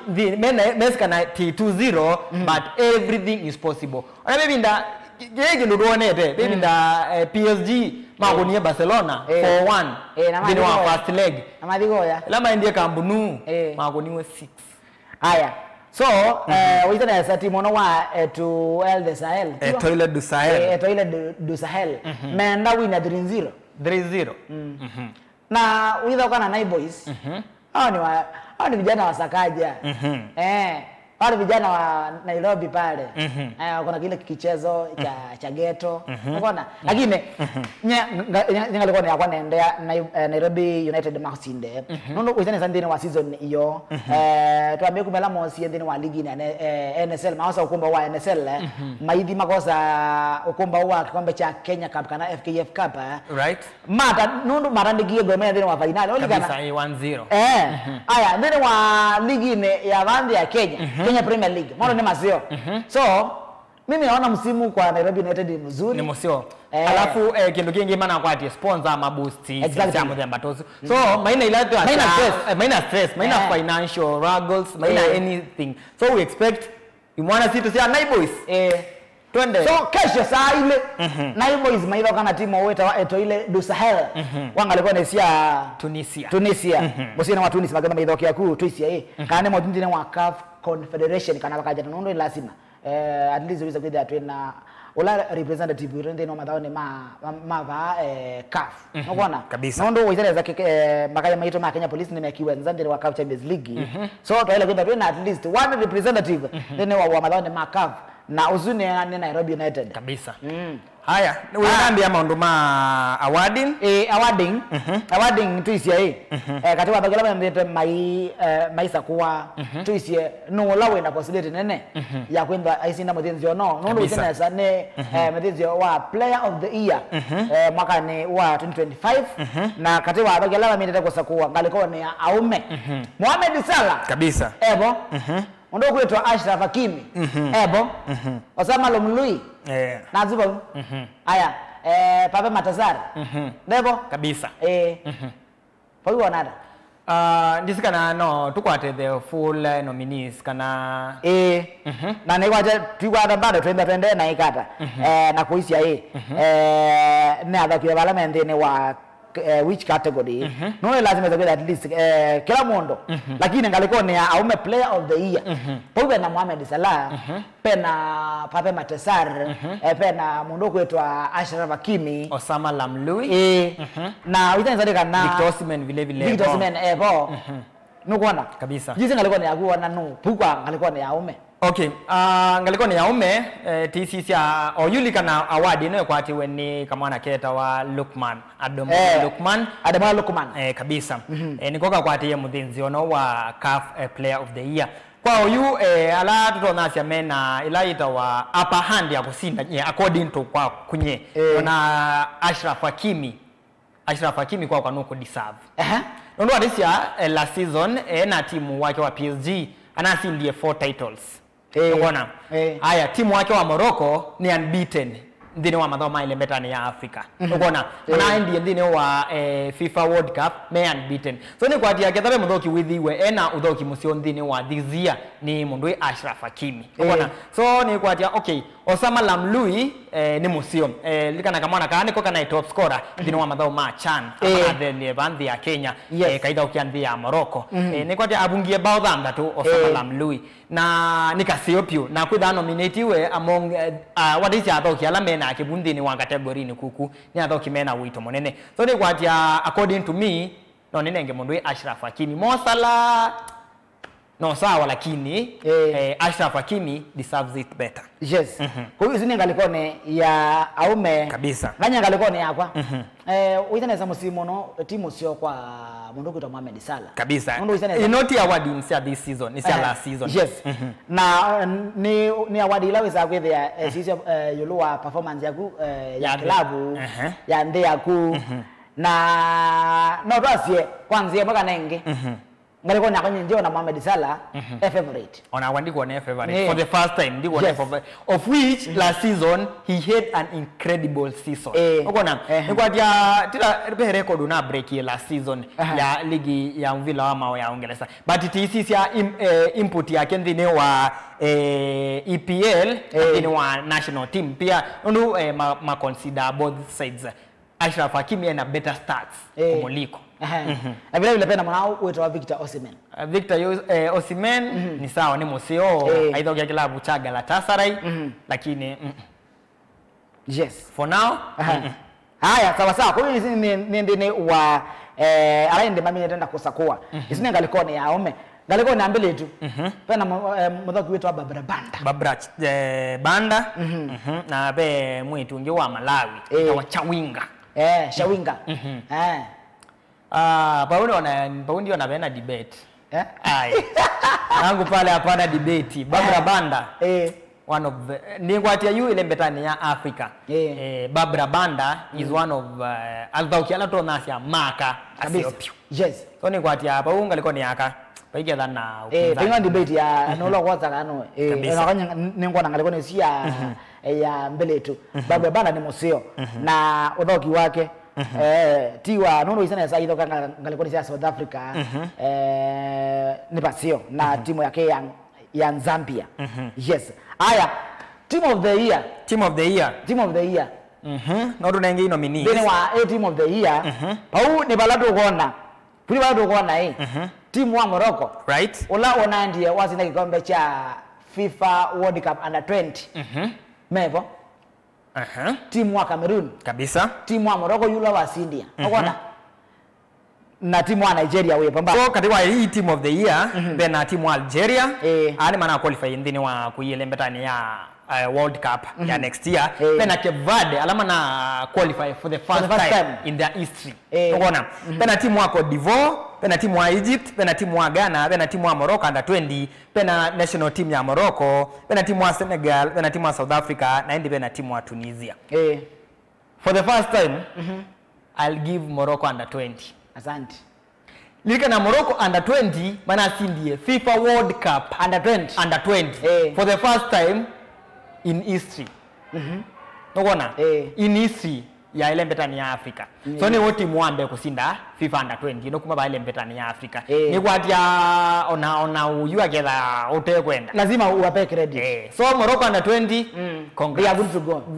meska na T2-0 but everything is possible ona bebinda yegi ludonete bebinda PSG magonie Barcelona 4-1 dino wa first leg amadigoya lama indie kambunu magoniwe 6 haya so wizana ya sati mono wa Etoile du Sahel Etoile du Sahel Etoile du Sahel menda wina 3-0 na witha kana Naiboys hao ni vijana wa Sakaja wale vijana wa Nairobi pale kuna kile kichezo cha ghetto unaona lakini ngalikuwa yakwa naendea Nairobi United Maxinde nono wizana sandine wa season hiyo tuambie kumela mosi ndine wa ligi na NSL maosa ukumba wa NSL maidi makosa ukumba wa kikombe cha Kenya Cup kana FKF Cup right mata nono marandigie Gor Mahia ndine wa final kabisa 1-0 aya ndine wa ligi ne ya bandi ya Kenya Premier League mwana ni masio so mimi naona msimu kwa Nairobi United ni mzuri ni msio alafu kindu kingi maana kwa ati sponsor maboosti jambo za mbatozo so maina ilato maina financial struggles maina anything so we expect imwana situ sia Naiboys twende so kesho saa ile Naiboys maidha kana timu weta wa Etoile du Sahel wangalikuwa ni sia Tunisia mosina wa Tunisia magamba maidha kia ku tuisia kana mo tundine wa CAF Confederation kana bakaja nondo lazima at least uweza kwenda atwena ola representative urende no madhaone ma CAF unaona nondo wizara za makaya maito ma Kenya Police nimekiwa nzandire wa CAF Champions League so to ile kwenda atwena at least one representative then wa madhaone ma CAF na uzune ni Nairobi United kabisa. Haya, unaambia maundu ma awarding awarding tuisia katiwa bagala mbete maisa kuwa tuisia no lawe na possibility nene ya kwenda aisinda muthinzio no usene sane muthinzio wa player of the year mwaka ni wa 2025 na katiwa bagala mbete kusakuwa ngaliko ni aume Mohamed Salah kabisa ebo ndo kuitwa Ashraf Hakimi ebo Osama Lomlui na zibo aya Pape Matasar nebo kabisa kwa hiyo nada ndisikana no tukwate the full nominees kana na nekwaje tukwata bado twende na ikata na kuisia ne adhakiwa parliament ne wa which category no lazima zawe at least kila mundo lakini ngaliko ni aume player of the year pawe na Mohamed Salah pena Pape Matasar pena mundo kwetwa Ashraf Hakimi Osama Lamlui na witanzania na Victor Osimhen vile bo nukuona kabisa jinsi ngaliko ni akuona no pukwa ngaliko ni aume okay ngaliko ni aume TCC oyulikana award ino kwati weni kamwana keta wa Lukman Lukman kabisa nikoka kwati ye muthinzi ono wa CAF player of the year kwa oyu ala tutona cia mena ilaita wa upper hand ya kusinda according to kwa kunye na Ashraf Hakimi kwa nuko deserve ndo adisia last season na timu wake wa PSG anasindie 4 titles unaona haya timu wake wa Morocco ni unbeaten ndine wa madhoma ile metani ya Afrika unaona na ndine wa FIFA World Cup me unbeaten so ni kwa atia kethabe muthoki withiwe ena uthoki musio ndine wa this year ni mundu Ashraf Hakimi unaona so ni kwa atia okay Osama Lamlui ni musio likana kamwana kaani ko kana top scorer ndine wa madhoma CHAN ama the bandi ya Kenya kaida ukiandia ya Morocco ni kwa atia abungie bao thanda tu Osama Lamlui na nikasiopio na kwitha nominatiwe among what is athoki ala mena akibundi ni wa category ni kuku ni athoki mena wito monene so ni kwatia according to me no ninenge mundu Ashraf Hakimi Mo Salah no sawa lakini Ashraf Hakimi deserves it better yes kwa hiyo zini ngalikone ya aume kabisa nanya ngalikone yakwa uitaneza musimu no timu sio kwa mundu kuitwa Mohamed Salah kabisa inoti award in this season is last season yes na ni award ile weza kwethia sisi yuluwa performance yaku ya klabu ya nde yaku na no rasie kwanza mpaka nenge ngaliko na kwenye ndio na Mohamed Salah favorite ona wandiko na favorite for the first time ndiko na favorite of which last season he had an incredible season unaona nikwatia tira record na break ya last season ya ligi ya Mvila wa Mao ya Uingereza but TCC ya input yake ndine wa EPL ndine wa national team pia ndio ma consider both sides Ashraf Hakimi ana better stats kumuliko na vile vile pena mwanao wetu wa Victor Osimhen Osimhen ni sawa ni musio aidha kwa klabu cha Galatasaray lakini yes for now haya sawa kwa hiyo ni ndine wa alainde mami nenda kusakua isine ngalikone ya ome ngalikone ambele tu pena mudhoki wetu wa Banda na be mwitu ngi wa Malawi na wa Chawinga Shawinga paundi ona bena debate ai nangu pale hapana debate Banda one of the ningwatia yu ile mbetani ya Africa Banda is one of although to nasia maka asiopio yes so ningwatia hapa unga liko ni yaka paike dhana pinga debate ya nolo kwanza kano nakanya ningwa nangaliko ni sia ya mbele tu Banda ni museo na udhoki wake tiwa nono isana sa ido kanga ngaliko ni South Africa ni pasio na timu yake ya Zambia yes aya team of the year no tunenge nominee bene wa team of the year pau ni balado kuona puli balado kuona timu wa Morocco right ola ona ndiye wazinda kikombe cha FIFA World Cup under 20 mevo timu wa Cameroon kabisa timu wa Morocco yule wa India unaona na timu wa Nigeria wewe pamba so katika hii team of the year then na timu wa Algeria ani maana qualify ndini wa kuile mbetani ya World Cup ya next year pena Cape Verde alama na qualify for the first time in their history unaona pena timu wa Cote d'Ivoire pena timu wa Egypt pena timu wa Ghana pena timu wa Morocco under 20 pena national team ya Morocco pena timu wa Senegal pena timu wa South Africa na pena timu wa Tunisia for the first time I'll give Morocco under 20 asante Lika na Morocco under 20 mana sindie FIFA World Cup under 20 for the first time in history. Nogona in history ya ile mbetani ya Africa. So ni wote muambe kusinda FIFA under 20 no kuma ba ile mbetani ya Africa. Ni kwatia ona uyua getha ote kwenda. Lazima uwape credit. So Morocco under 20 they are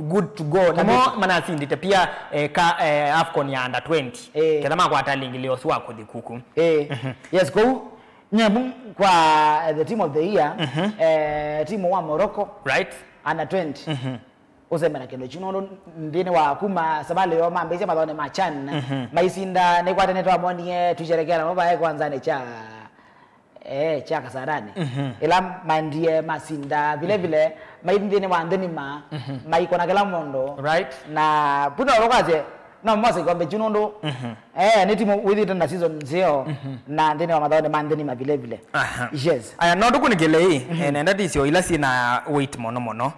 good to go. Namo mana sindite pia AFCON ya under 20. Kedama kwa atalingilio swa kodikuku. Yes go. Nyabu kwa the team of the year team wa Morocco right under 20 useme na kendo chino ndine wa kuma sabale yo mambe sema thone machan maisinda ne kwate netwa monie tusherekea maba yake kwanza ne cha kasarani ila mandie masinda vile vile maindine wa ndini ma maiko na kala mondo right na puno rokaje na mwase kwa chino ndo ni timu with it na season 0 na ndine wa madhone mandini ma vile vile yes aya no dukunigele hii nenda disio ila sina wait mono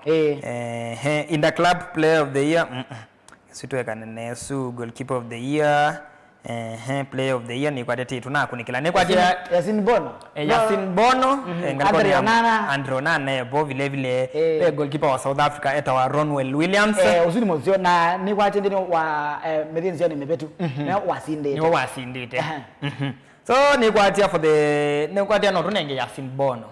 in the club player of the year situweka nesu goalkeeper of the year player of the year ni kwa tete tunakunikila ni kwa Yasin Bono Yasin Bono Andre Onana bo vile vile goalkeeper wa South Africa eta Ronwell Williams uzuri mozio na ni kwa tende wa Medinzio ni mebetu na wasinde ni wasindite so ni kwatia for the ni kwatia no tunenge Yasin Bono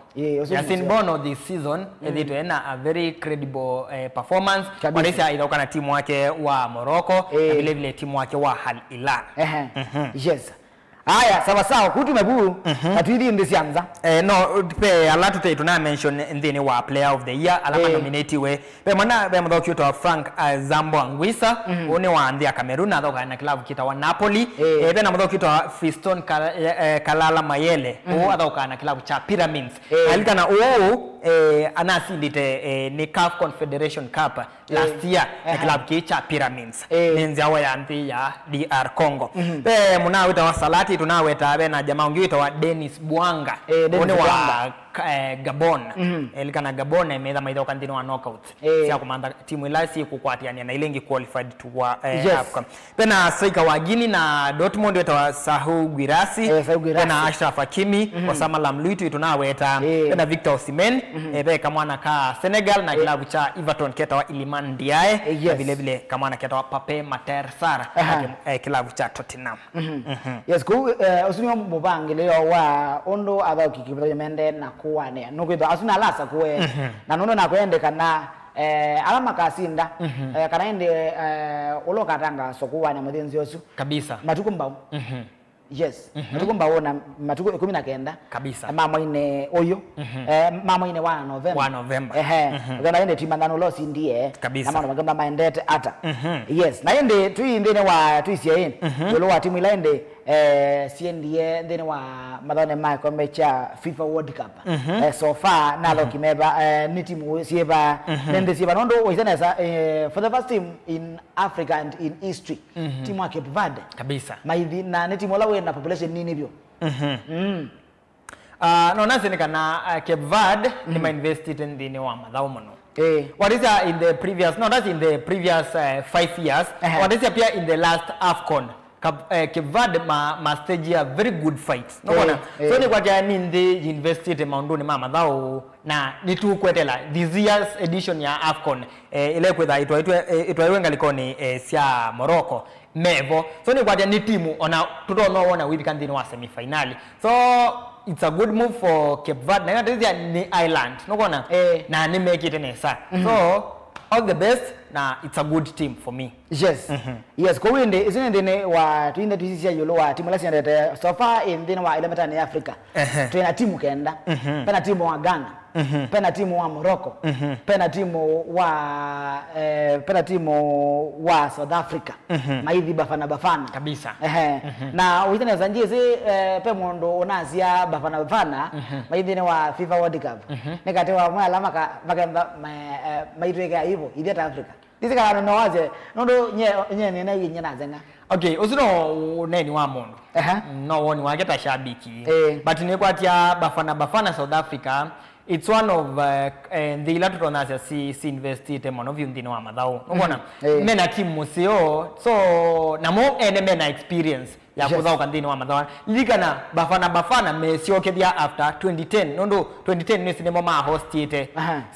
Yasin Bono this season edito ena a very credible performance kwa ila na timu wake wa Morocco na vile vile timu wake wa Al Hilal yes aya sawa sawa kutumebu atuidi ndisianza no pe alatu te tuna mention ndini wa player of the year alama nominate we pe mana be mdo kyoto Frank Zambo Anguissa one wa ndia Cameroon athoka na club kita wa Napoli pe na mdo kyoto Fiston Kalala Mayele athoka na club cha Pyramids alika na anasindite ni CAF Confederation Cup last year na club cha Pyramids ninzia wa yanti ya DR Congo pe muna wita wa Salati tunaweta be na jamaa ungiwita wa Dennis Bwanga one wa Gabon elika na Gabon emeza maitho kantino wa knockout sia kumanda timu ilasi kukwatiania na ilengi qualified to AFCON pena striker wa Guinea na Dortmund weta wa Sahu Guirassi pena Ashraf Hakimi Osama Lamluitu tunaweta pena Victor Osimhen be kamwana ka Senegal na klabu cha Everton keta wa Iliman Ndiaye na vile vile kamwana keta wa Pape Matar Sarr klabu cha Tottenham yes ku usunyo mubangileo wa ondo aba kikibro mende na kuwane nokito asuna lasa kuwe na nono na kwende kana alama kasinda kana ende uloka tanga sokuwane mudinzi yosu kabisa matuko mbao yes matuko mbao na matuko 19 kabisa mama ine oyo mama ine 1 November kana ende timandano losi ndiye kabisa na mama ngamba maendete ata yes na ende tuindene wa tuisia yolo wa timu ilaende siendie ndene wa madhone Michael mecha FIFA World Cup so far nalo kimeba ni timu sieba nende sieba nondo oisana for the first team in Africa and in history timu wa Cape Verde kabisa maidhi na ni timu lawe na population nini byo no nasene kana Cape Verde ni invested in the wa madhao mono what is in the previous no that's in the previous 5 years what is appear in the last AFCON Cape Verde ma stage a very good fight no bona so ni kwa jani ndi invested maundoni mama dhao na ni tu kwetela this year's edition ya AFCON ile kwetha itwa ngalikoni sia Morocco mevo so ni kwa jani timu ona tutono with kanthini wa semi finali so it's a good move for Cape Verde na this ni island no bona na ni make it nesa so all the best na it's a good team for me yes yes ko wende isine ndene wa tuinde tusisia yolo wa timu lasi ndete so far in ndene wa elementary Africa tuina timu kenda pena timu wa Ghana pena timu wa Morocco, pena timu wa South Africa, maithi bafana kabisa. Na uitane zanjizi pe mondo onazia bafana maithi ne wa FIFA World Cup nekate wa mwa alama makamba maitweka hivyo idheta Africa disika no waze nondo nye ne nazenga. Okay, usino neni wa mundu. No woni wageta shabiki. But ni kwatia bafana South Africa, it's one of the ilatutonasia si invested mono vyu ndino wa madhao. Unaona? Mena timu sio so na mo mena experience ya kuzao kandino wa madhao. Ligana bafana mesiokethia after 2010. Nondo 2010 ni sinema ma host ite.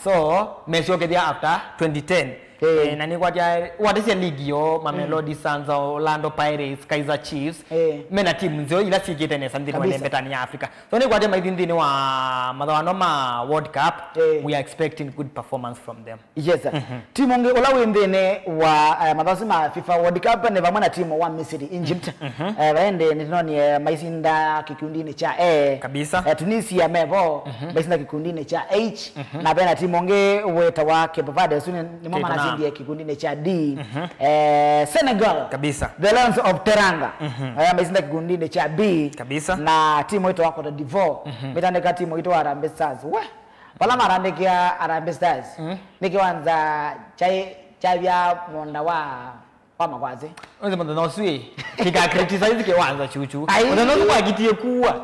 So mesiokethia after 2010. Na ni what is the league yo Mamelodi Sundowns, Orlando Pirates, Kaizer Chiefs, mena timu nzio ila sigete ne sandini wale betani ya Africa. So ni kwa maidhindini wa madhawano ma World Cup, we are expecting good performance from them. Yes sir. Timu nge ula wendene wa madhawasima FIFA World Cup ne vamana timu wa Misiri Egypt. Waende ni maisinda kikundini cha kabisa. Tunisia mevo maisinda kikundini cha H na bena timu nge weta wa Cape Verde sune ni mama ya kikundine cha D. Senegal kabisa, the Lions of Teranga maisinda kikundine cha B kabisa, na timu ito wako d'Ivoire mitandeka timu ito Harambee Stars. Pala marandeke ya Harambee Stars nikiwanza chavya monda wa magwazi unze monda nosui kika criticize ke wanza chuchu unze nosu kwa kitie kuwa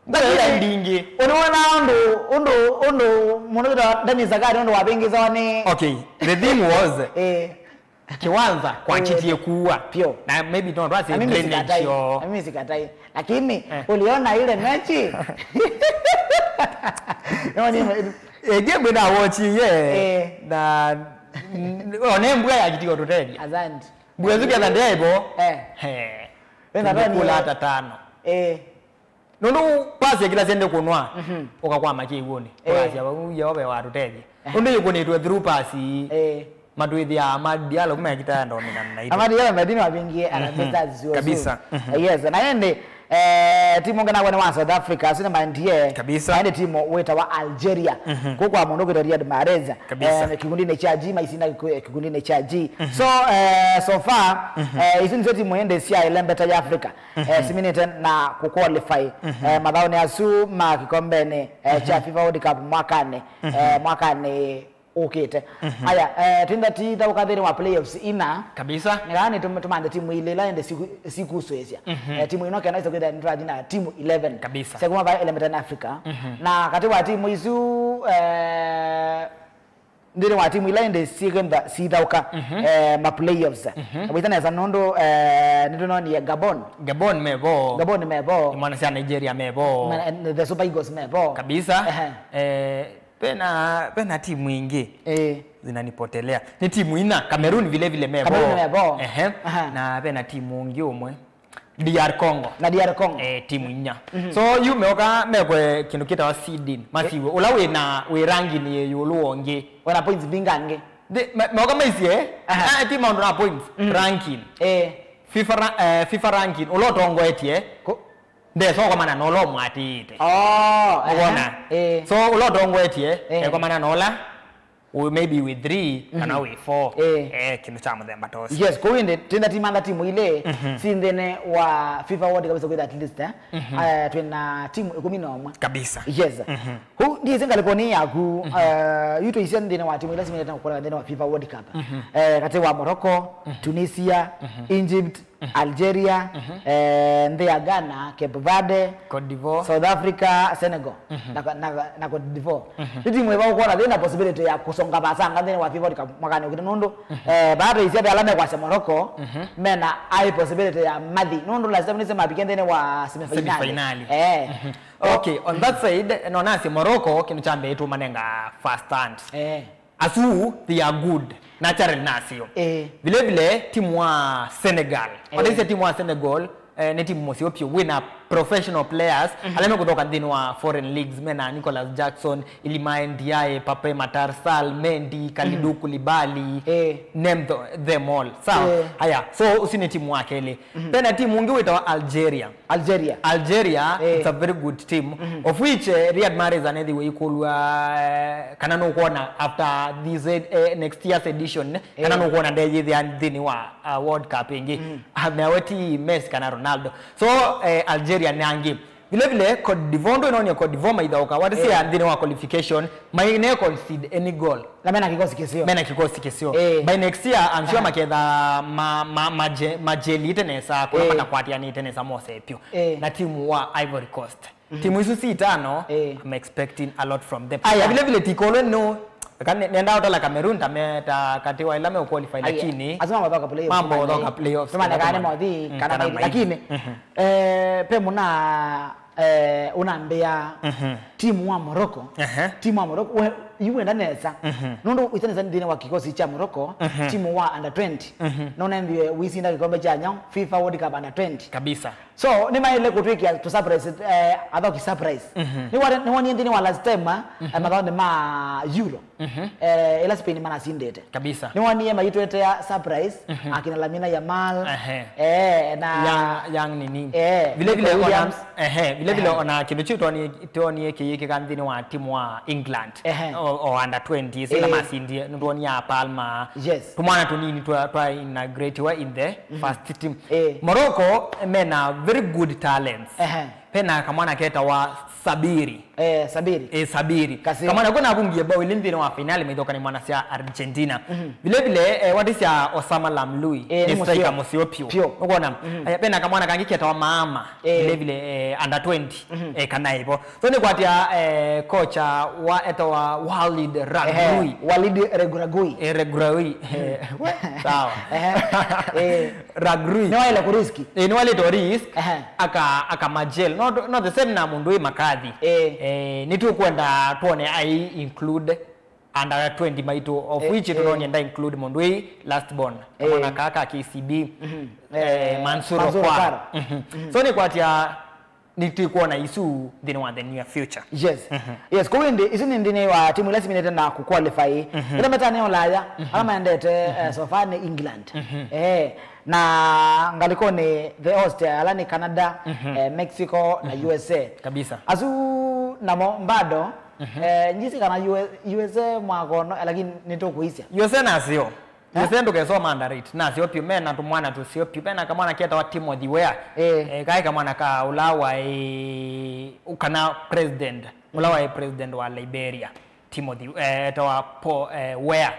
ndala ndingi unaona ondo monogera ndani zakari ondo wabengiza wane. Okay, the thing was kiwanza kwa kitie kuwa pio na maybe don't want to say drainage yo mimi sikatai lakini uliona ile mechi game na watch na onembuya ya kitiko toteli azandi bwezuki ya ndebo wenda ndani kula hata 5 nondo pasi kila sende kunwa ukakwama kiwoni pasi ya wabe wa toteli nondo yuko ni through pasi madwithi ya madialo kuma kitanda ni namna hiyo amadialo madini wabingie anabeza zio kabisa. Yes na yende timu ngana wa South Africa sina mandie kabisa, yende timu weta wa Algeria kwa monogera Riyad Mahrez kikundine cha G maisinda kikundine cha G. So far hizo timu yende sia ilembeta ya Africa siminete na kuqualify madhao ne asu ma kikombene cha FIFA World Cup mwakane okete aya tinda tita ukadhiri wa playoffs ina kabisa ngani tumanda timu ile la ende siku Suecia timu inoke anaweza kwenda ndani na timu 11 kabisa sekuma ba element Africa na katiwa timu isu ndire wa timu ile ende sigenda sidauka ma playoffs abitana za nondo ndono ni Gabon mebo mwana sia Nigeria mebo the Super Eagles mebo kabisa pena timu ingi zinanipotelea ni timu ina Cameroon vile mebo na pena timu ngi umwe DR Congo timu inya so you mekwe kindu kita wa seeding masiwe ulawe na we rangi ni yuluonge wana points bingange meka maisie timu ndo na points ranking FIFA ranking ulotongo etie ndeso kwa maana nolo mwatite unaona so ulotongo etie kwa maana nola we maybe with 3 kana we 4 kinu chama them batos. Yes, ko winde tena timanda timu ile sindene wa FIFA World Cup kabisa at least tuna timu 11 kabisa. Yes. Hu ndiye zingalikoni yaku yuto isendene wa timu ile simene tena kwa ndene wa FIFA World Cup. Kati wa Morocco, Tunisia, Egypt, Algeria, ndea Ghana, Cape Verde, Cote d'Ivoire, South Africa, Senegal na Cote d'Ivoire. Timu ile kwa na possibility ya kusonga basanga ndene wa FIFA World Cup mwakani ukinondo baada ya alama kwa Morocco mena ai possibility ya madhi nondo lazima nisema bigende wa semifinali. Okay, on that side nonasi Morocco kinu chambe yetu manenga first stand. Asu they are good natural nasio. Vile timu wa Senegal. Wadise timu wa Senegal ni timu mosio pia wina professional players alame kutoka ndini wa foreign leagues mena Nicholas Jackson, Iliman Ndiaye, Pape Matar Sarr, Mendy, Kalidou Koulibaly, name them all. Sawa. Haya, so usini timu wake ile. Tena timu ungi wita Algeria. It's a very good team of which Riyad Mahrez anedi we ikulwa kana no kuona after this next year's edition kana no kuona ndeje ndini wa World Cup ingi ameweti Messi kana Ronaldo. So Algeria nangi vile vile Cote d'Ivoire ndo inaona Cote d'Ivoire maidhoka what is ndini wa qualification maine concede any goal na mena kikosi kesio by next year I'm sure maketha majeli tenesa kwa pana kwatia ni tenesa mose pio na timu wa Ivory Coast timu hizo si tano I'm expecting a lot from them vile vile tikolo no nenda utala Cameroon tameta katiwa ilame qualify lakini azama watoka playoffs mambo watoka playoffs sema nakane modi kana lakini pe muna unaambia timu wa Morocco iwe ndaneza nondo uiteneza ndine wa kikosi cha Morocco timu wa under 20 nona ndiye wisinda kikombe cha nyao FIFA World Cup under 20 kabisa so ni maile kutwiki to surprise adho ki surprise ni wani ndine wa last time madhao ma Euro ila Spain mana sindete kabisa ni wani ma itwete ya surprise akina Lamine Yamal na young nini vile vile Williams vile vile ona kindu chitu toni yake kandini wa timu wa England or under 20 sila masindie ndoni ya Palma tumwana tunini twa integrate wa in the first team Morocco mena very good talents pena kamwana keta wa Sabiri Sabiri kamwana kuna bungie bao ilindini wa finali medoka ni mwana sia Argentina vile vile what is ya Osama Lamloui ni striker Ethiopia unaona pena kamwana kangiketa wa mama vile vile under 20 kana hivyo so ni kwatia kocha wa eto wa Walid Regragui sawa Regragui ni wale kuriski ni wale to risk aka majel not the same na Mundui Makadhi ni tu kwenda tuone I include under 20 maito of which tunaona nda include Mundui last born kama kaka KCB Mansur Kwara so ni kwatia nitikuona isu ndine wa the near future yes kwa windi isu ndine wa timu last minute na ku qualify ila metane olaya ama ndete so far ni England na ngaliko ni the host alani Canada Mexico na USA kabisa azu na mbado njisi kana USA mwagono lakini nitokuisia USA na sio USA ndo kesoma underrate na sio pio mena tumwana tu sio pio mena kama na kieta wa Timothy Weah kai kama na ka ulawa ukana president ulawa president wa Liberia Timothy tawa Weah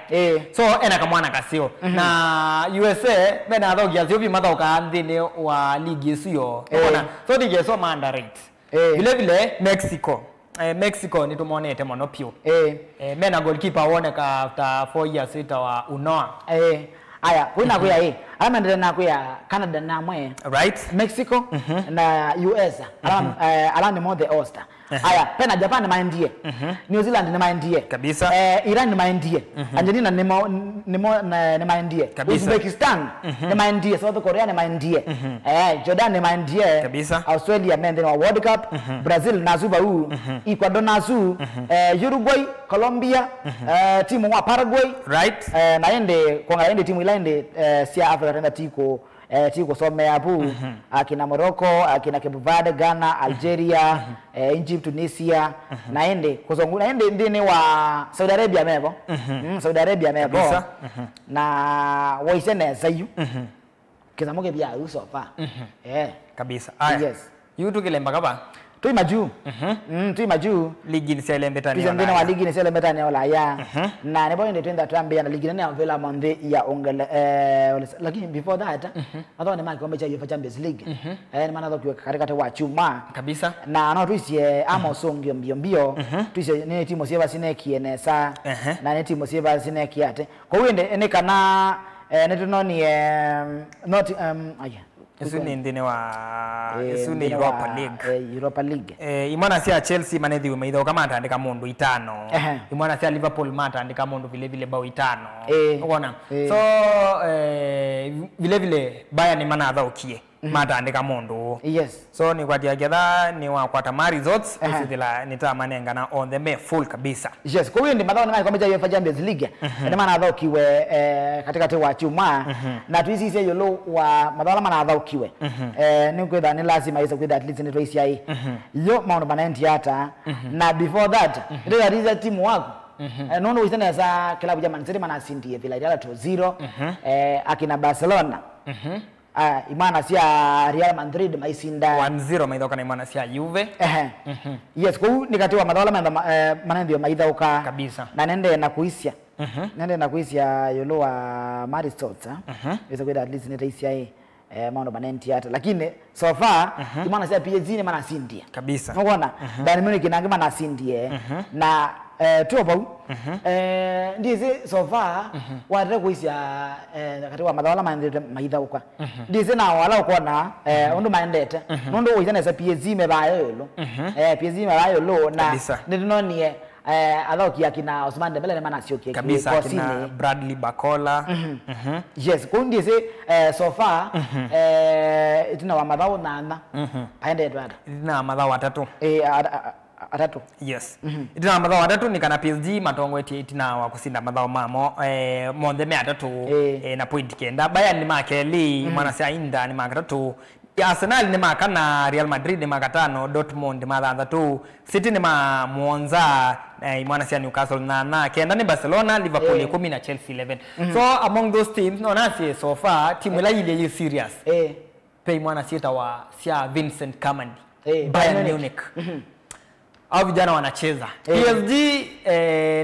so ena kama na kasio na USA mena thogi azio bi mathoka ndine wa ligi sio unaona so ndigesoma underrate vile vile Mexico ni tumonete monopio mena goalkeeper woneka after 4 years later wa Unoa aya kuna kuya ama ndena na kuya Canada na mwe right Mexico na US alani more the host aya pena Japan maendie New Zealand ni maendie kabisa Iran ni maendie Argentina ni maendie Uzbekistan ni maendie South Korea ni maendie Jordan ni maendie kabisa Australia mende wa World Cup Brazil nazuba Ecuador nazu Uruguay Colombia timu wa Paraguay right naende kwa ende timu ilaende sia Africa tena tiko some hapo akina Morocco akina Cape Verde Ghana Algeria Egypt Tunisia naende kuzungu naende ndine wa Saudi Arabia mebo Saudi Arabia mebo na waisene zayu kizamoge bia usofa kabisa yes yutu kilemba kaba tuimaju ligi ni sele mbetani ndine wa ligi ni sele mbetani wala ya na nebo inde twenda tuambia na ligi nene avela monde ya ongele lakini before that adho ni makombe cha UEFA Champions League ni maana adho katika wa chuma kabisa na no tuisie ama songio mbio tuisie ni timu sieva sineki enesa na ni timu sieva sineki ate kwa hiyo ene kana netunoni not aya Isu ni ndine wa isu ni Europa League imwana sia Chelsea manethi umeidho kama atandika mundu 5 imwana sia Liverpool mata andika mundu vile vile bao 5 unaona so vile vile Bayern ni mana adhaukie matandika mundu Yes. so ni kwa getha ni wa kwata ma results isithila nitamanengana on the May full kabisa. Yes, kwa hiyo ndi madhao ngai kwa UEFA Champions League. Ndio maana adhaukiwe katikati wa chuma na tuisi yolo wa madhao mana adhaukiwe. Ni kwenda ni lazima iso kwenda at least ni race yai. Yo maono bananti hata na before that ndio aliza timu wako. Nono wisana za klabu ya Man City mana sindie Villarreal 2-0 akina Barcelona. Imana sia Real Madrid maisinda 1-0 maithoka na imana sia Juve. Yes, kwa hiyo nikatiwa madhawala maana ndio maithauka kabisa na nende na kuisia nende na kuisia yolo wa Maristos hizo kwenda at least ni raisi maono manenti hata lakini so far imana sia PSG ni maana sindia kabisa unaona Bayern Munich na ngima na sindie na tuopo ndize so far wale kuisia katika madhawala maithauka ndize na wala kuona ndo maendete ndo uizana sa PSG mebayo yolo PSG mebayo lo na ndinonie adhoki akina Ousmane Dembele maana sio kile kabisa kina Bradley Barcola yes kundi se so far itina wa madhao na aende dwada itina madhao atatu atatu yes itina madhao atatu ni kana PSG matongo itina wa kusinda madhao mamo monde me atatu na point kenda Bayern ni makeli maana sia inda ni makatatu Arsenal ni makana Real Madrid ni makatano Dortmund madhanda tu City ni muonza imana sia Newcastle na kenda ni Barcelona Liverpool 10 na Chelsea 11 so among those teams no nasi so far timu la ile serious pe imana sia wa sia Vincent Kompany Bayern Munich au vijana wanacheza PSG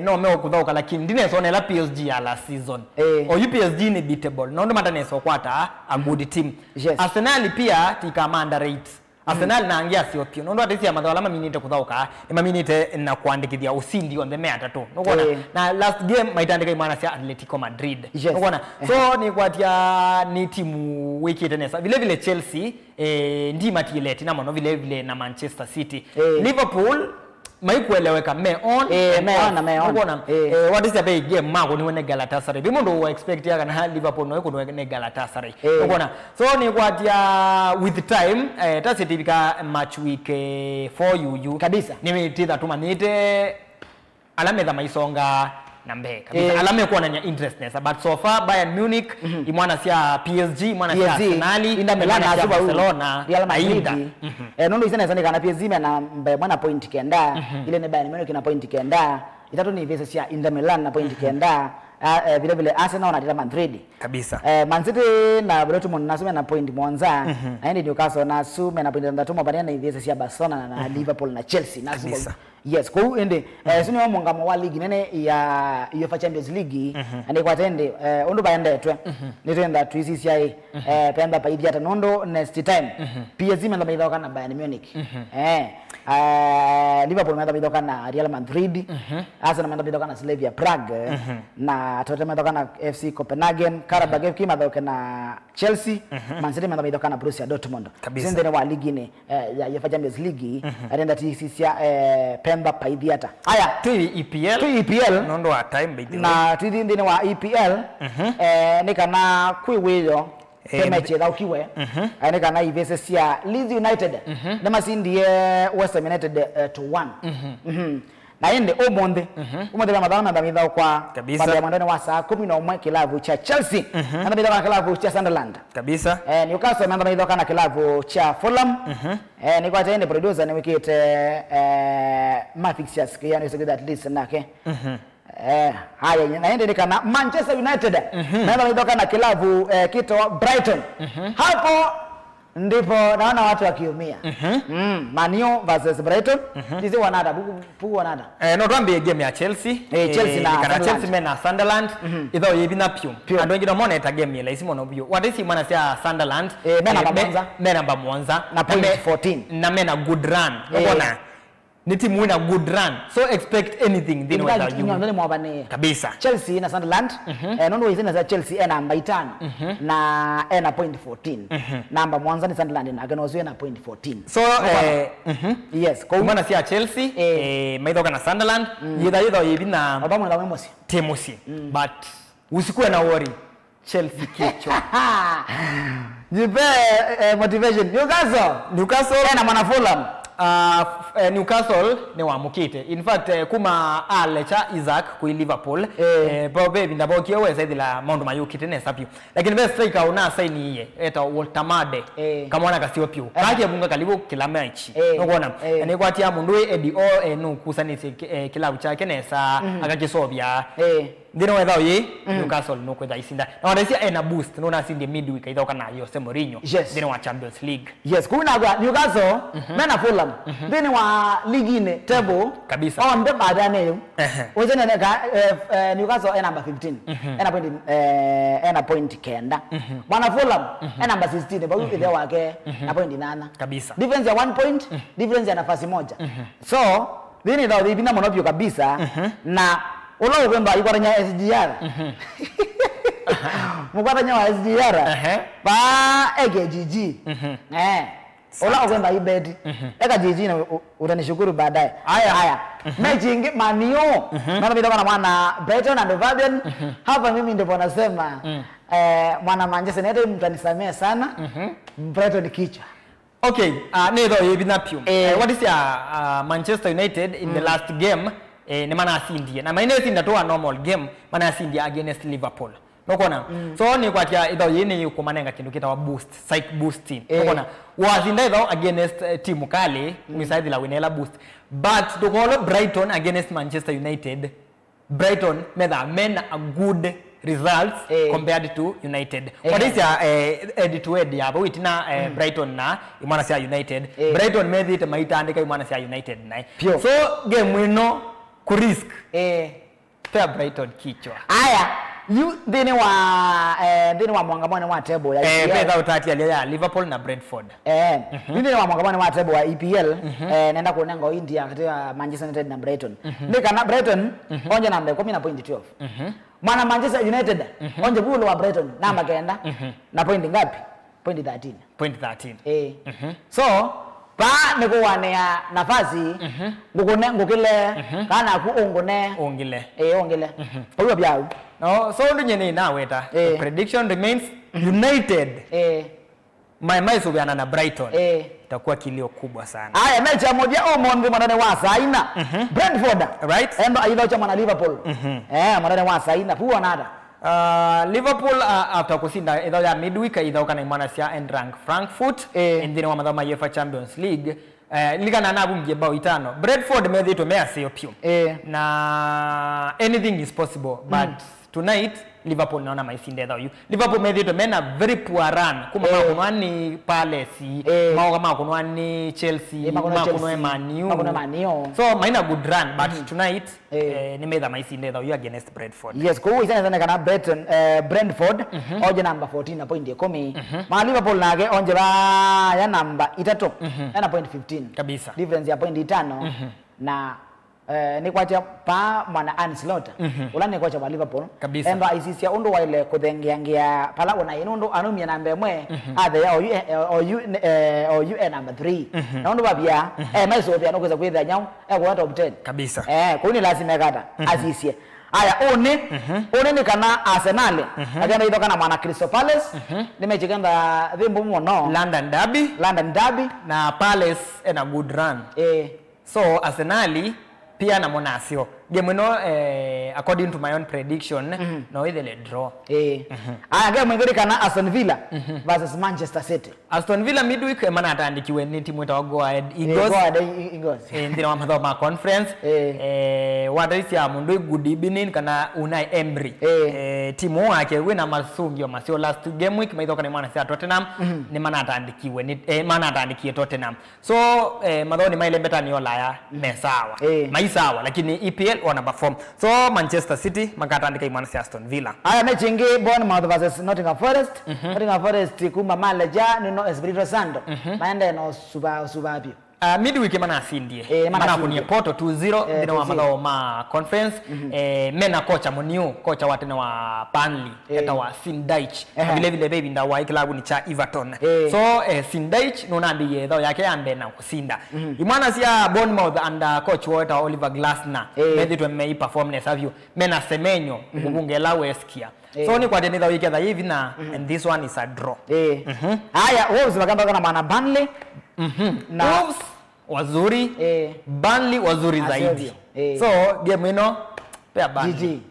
no meo kudhauka lakini ndine sone la PSG ya la season o PSG ni beatable no ndo mata neso kwata a good team Arsenal pia tikama underrate Arsenal naangia sio pio no ndo atisi ya madhawala minute kudhauka ima minute na kuandikithia usindi on the May atatu nokona na last game maitandika imana sia Atletico Madrid nokona so ni kwatia ni timu wiki tenesa vile vile Chelsea ndi matileti na mono vile vile na Manchester City Liverpool maikueleweka me on nokona what is the big game mako ni wene Galatasaray bimondo wa expect ya kana Liverpool no ko ne Galatasaray nokona so ni kwatia with time tasitibika match week 4 UU kabisa ni titha tumanite alame za maisonga na mbe kabisa alame kuwa na interest nesa but so far Bayern Munich imwana sia PSG imwana sia Arsenal Inter Milan na Barcelona Real Madrid nondo isana sana kana PSG na mwana point kenda ile ne Bayern Munich na point kenda itatu ni vese sia Inter Milan na point kenda vile vile Arsenal na Real Madrid kabisa Man City na Dortmund na sume na point mwanza na Newcastle na sume na point ndatuma baadaye na vese sia Barcelona na Liverpool na Chelsea na kabisa yes kwa hiyo ende sini wa mwangamo wa ligi nene ya UEFA Champions League ande kwa tende ondo baende etwe nitenda tuisisi ai penda pa hata nondo next time PSG menda baidhoka na Bayern Munich Liverpool menda baidhoka na Real Madrid Arsenal menda baidhoka na Slavia Prague na Tottenham menda na FC Copenhagen Karabag FC menda na Chelsea Man City menda baidhoka na Borussia Dortmund sinde wa ligi ne ya UEFA Champions League ande tuisisi pemba paidhiata haya tu EPL nondo wa time by the way na tuithi ndine wa EPL nikana kwiwiyo mechi thaukiwe nikana ivese cia Leeds United namasindie West Ham United 2-1 na ende omonde umonde ya madhana na midhao kwa baada ya mwandani wa saa 11 kilabu cha Chelsea na midhao na kilabu cha Sunderland kabisa Newcastle na midhao kana kilabu cha Fulham ni kwa tende producer ni wikite mafixtures yani usogeza at least nake haya naende nikana Manchester United na midhao kana kilabu kito Brighton hapo ndipo naona watu wakiumia Man U versus Brighton hizi wanada buku wanada no tuambie game ya Chelsea Chelsea na kana Chelsea na Sunderland idho yibina pio ando ngino monitor game ile isimo no bio watisi mwana sia Sunderland mena ba mwanza na point 14 na mena good run unaona ni timu ina good run so expect anything then what you ndio mwabane kabisa Chelsea na Sunderland nondo hizi za Chelsea namba 5 na na point 14 namba mwanza ni Sunderland na ganozo na point 14 so yes kwa maana si Chelsea maithoka na Sunderland yitha yibina abamu na wemosi temosi but usikuwe na worry Chelsea kichwa. Jipe motivation. Newcastle na mwana Fulham. Newcastle ni wamukite. In fact kuma Alecha Isaac ku Liverpool bobe bindabokie weza ithila maundu mayukite ne sapio. Lakini best striker una saini iye eta Walter Made kama wana kasio pio. Kake bunga kalibu kila mechi. Nokona ni kwatia mundu Edio no kusanise kilabu chake nesa akakisobia. Ndino wetha oyi Newcastle no kwetha isinda. Na wanaisia ena boost no na sindi midweek ithoka na Jose Mourinho ndino wa Champions League. Yes, kuna kwa Newcastle mena Fulham. Ndino wa ligi ine table kabisa. On the badane yo. Wezene neka Newcastle number 15. Ena point kenda. Mwana Fulham number 16 ba wiki there wake na point 8 kabisa. Difference ya 1 point, difference ya nafasi moja. So, ndini ndio bina monopio kabisa na Ola kwamba ikoranya SGR. Mukwaranya wa SGR. Ba EKGG. Ola kwamba ibedi. EKGG na utanishukuru baadaye. Haya. Mechi ingi manio. Mara bila mwana Brighton and Fabian. Hapa mimi ndipo nasema mwana Manchester United mtanisamea sana. Brighton kichwa. Okay, neither yebinapio. What is Manchester United in the last game? Ni mana asindi na maana asindi to a normal game mana asindi against Liverpool nokona so ni kwatia idho yini yuko manenga kindu kita wa boost psych boosting nokona wazinda idho against team kali misaidi la winela boost but the call Brighton against Manchester United Brighton made a good results compared to United. What is head to head ya witina Brighton na imana sia United Brighton made it maitandika imana sia United na so game wino ku risk fair Brighton kichwa. Aya you deni wa mwangamano wa table ya EPL pesa utati ya Liverpool na Brentford deni wa mwangamano wa table wa EPL naenda kuonanga India katika Manchester United na Brighton nika na Brighton onje namba 10.12 mwana Manchester United onje bulo wa Brighton namba kenda na point ngapi point 13 so ba niko wanea nafasi ngukile kana ku ongile ongile oyo byao no so ndunyene na weta prediction remains United my so biana na Brighton itakuwa kilio kubwa sana. Haya mechi ya moja Omonde mwanane wa Saina Brentford right endo aidha cha mwana Liverpool mwanane wa Saina puwa nada Liverpool after kusinda either ya midweek either kana imana sia Eintracht Frankfurt ndine wa madhama UEFA Champions League liga na nabu mjeba 5 Brentford medhito mea sio pio na anything is possible but tonight Liverpool naona maisinde though you Liverpool medhito mena very poor run kuma makunwani Palace kama kunwani Chelsea makunwa Man U so maina good run but tonight ni medha maisinde though you against Brentford. Yes ko isana sana kana Brentford oje number 14 na point 10 ma Liverpool nage onje ba ya number 3 na point 15 kabisa difference ya point 5 na ni kwacha pa mwana Ancelotti ulane kwacha wa Liverpool endo isisia undo waile kuthengeangia pala una inundo anumia namba 1 athe o you number 3 na undo babia maiso bia no kweza kwetha nyao kwa top 10 kabisa kuni lazima kata asisia aya one ni kana Arsenal agenda idoka na mwana Crystal Palace nimechikenda thimbo muno London Derby na Palace a good run so Arsenal pia na monasio game no according to my own prediction no ile draw game ngiri kana Aston Villa versus Manchester City. Aston Villa midweek maana ataandikiwe ni timu itawa Go Ahead Eagles ndina wa madhoma conference wadaisi ya mundu good evening kana Unai Emery timu wake wina masungio masio last game week maithoka ni mwana sia Tottenham ni maana ataandikiwe ni maana ataandikie Tottenham so madhoni maile beta ni olaya mesawa maisawa lakini EPL wana perform so Manchester City makataandika imana sia Aston Villa. Aya mechi ingi Bournemouth versus Nottingham Forest Nottingham Forest kuma maleja no Espirito Santo maende no suba apio midweek mana asindie mana mana kunie Porto 2-0 ndino wa madao ma conference mena kocha Moniu kocha watene wa Burnley eta wa Sindaich vile vile baby nda wa klabu ni cha Everton so Sindaich nona ndiye thao yake ambe na kusinda imwana sia Bournemouth and coach water Oliver Glasner meditwe mei performance avyo mena Semenyo kubungela weskia so ni kwa denida wiki za hivi na and this one is a draw haya Wolves wakamba kana maana Burnley na Wolves wazuri Burnley wazuri zaidi so game ino pea Burnley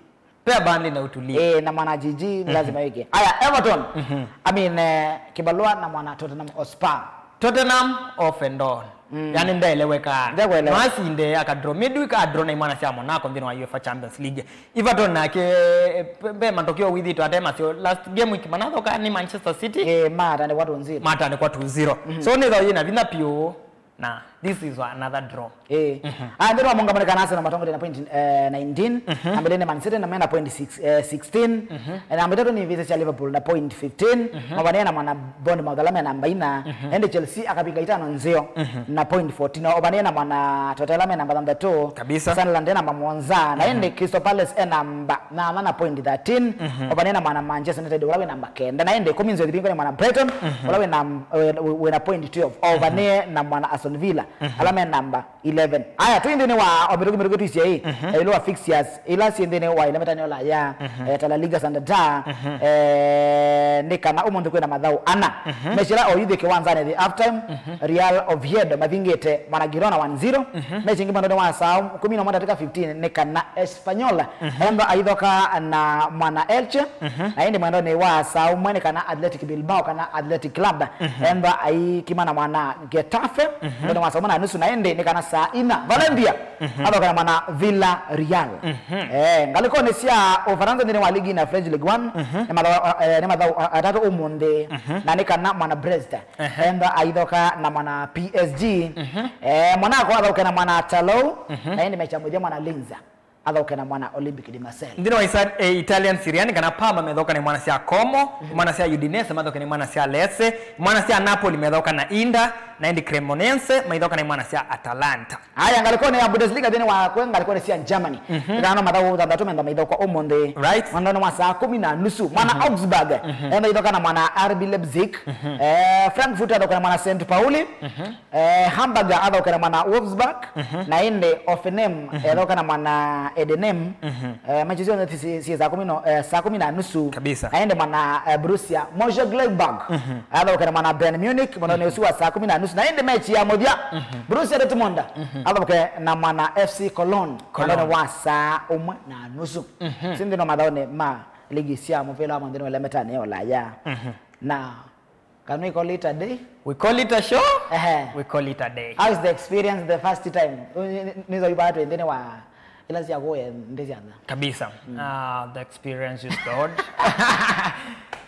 pea Burnley na utulie na maana GG lazima wiki haya Everton I mean kibalua na maana Tottenham off and on yani ndaeleweka masi inde akadraw midweek adraw na imana sia Monaco ndino wa UEFA Champions League Everton na ke be matokeo with it atema sio last game week manatho ka ni Manchester City mata ni watu 0 mata ni kwa 2-0 so ni though ina vina pio na this is another draw ndio monga Marekani na matongo na point 19 ambele Man City na mena point 16 na ambetatu ni visa cha Liverpool na point 15 mabania na mwana Bournemouth alama namba 4 ende Chelsea akapiga 5-0 na point 14 na obania na mwana Tottenham namba 2 kabisa Sunderland namba 1 na ende Crystal Palace namba na point 13 obania na mwana Manchester United wala namba 9 na ende Cominzo dhibingo na mwana Brighton wala na point 12 obania na mwana Aston Villa alama namba 11 aya tu ndine wa obirogo tu isia hii ile wa fixtures ila si ndine wa ile metani la ya tala liga sandada ndikana umuntu kwena madhau ana mechira oyude ke wanzane the half time Real Oviedo mavingete managirona 1-0 mechi ngimba ndo wa saa 11 dakika 15 nikana Espanyol amba aidhoka na mwana Elche na ende mwendo ni wa saa mwene kana Athletic Bilbao kana Athletic Club amba ai kimana mwana Getafe ndo wa saa mwana nusu na ende nikana saa ina Valencia aba kana mana Villarreal ngaliko ne sia Ufaransa ndine wa ligi na French Ligue 1 ne madhau atatu umunde na nikana mana Brest enda aidhoka na mana PSG Monaco aba kana mana Talo na ende mecha moja mana Linz aba kana mana Olympique de Marseille ndine wa Italian Serie A kana Parma medhoka na mwana sia Como mwana sia Udinese medhoka na mwana sia Lecce mwana sia Napoli medhoka na Inter na indi Cremonense maidhoka na mwana sia Atalanta haya ngaliko ne Bundesliga deni wa kwenga ngaliko ne sia Germany kana madhau tatu menda maidhoka omonde right mwana wa saa 10:30 mwana Augsburg enda idhoka na mwana RB Leipzig Frankfurt adhoka na mwana St Pauli Hamburg adhoka na mwana Wolfsburg na inde Hoffenheim adhoka na mwana Edenem Manchester United si saa 10:30 kabisa aende mwana Borussia Mönchengladbach adhoka na mwana Bayern Munich mwana ne usiwa saa 10:30 na ende mechi ya moja Borussia Dortmund adhoka na mwana FC Cologne mwana wa saa 1:30 sindi no madhaone ma ligi sia mpela wa ndino le metane yo la ya now can we call it a day? We call it a show? We call it a day. How is the experience the first time? Nizo ibatu ndene wa ila sia go ndezi anza. Kabisa. The experience is good.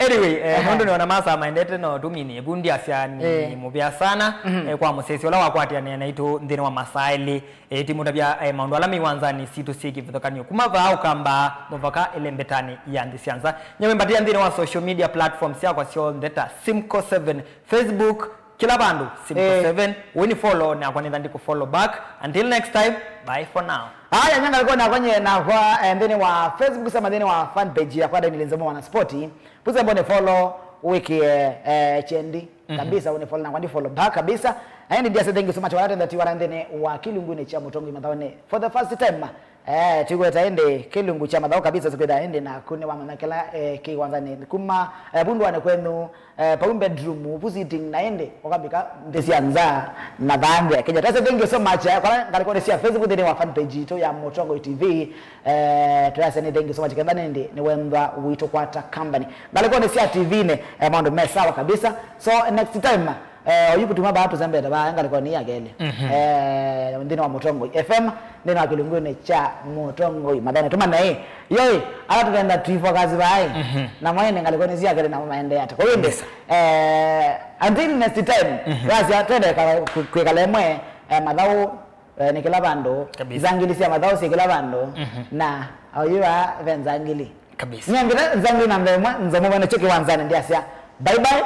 Anyway, mondo ni wanamasa maendete no tumini bundi afya ni mubia sana kwa musesi wala wakwati anaitwa ndene wa masaili timu tabia maundu alami wanzani situ siki vitokani kumava au kamba muvaka elembetani ya ndisianza nyame mbatia ndene wa social media platforms ya kwa sio ndeta Simco7 Facebook kila bandu Simco7 weni follow na kwa nidhandi follow back until next time bye for now. Haya nyanga alikuwa na kwenye na kwa ndeni wa Facebook sama ndeni wa fan page ya kwa Daniel Nzemo wana sporti pusa mbone follow wiki chendi kabisa une follow na kwa follow back kabisa and ndia say thank you so much wala that you are ndeni wa Kilungu ne cha Mutongo Mathaone for the first time tigweta ende Kilungu cha Mathao kabisa zipeda ende na kune wa manakela ki wanzani kuma bundu wane kwenu pa bedroom visiting na ende wakabika ndesianza na dhambi kija tasa thank you so much kwa ngalikuwa sia Facebook ndeni wa fan page to ya Mutongo TV tasa ni thank you so much kanda ende ni wemba wito kwata company ngalikuwa sia TV ne mando mesawa kabisa so next time oyikutuma baatu zambe da ngalikuwa ni yagele ndeni wa Mutongo FM ndeni wa Kilungu ne cha Mutongo madhani tuma na yoi ala tukaenda tuifo kazi bai na mwene ngalikuwa ni zia gele na maende yata kwa hiyo until next time basi atende kwekale mwe madhao nikila bando zangili sia madhao sikila bando na oyiwa venzangili kabisa nyambira zangili na ndemwa nzamo bana cheki wanzani ndia sia bye bye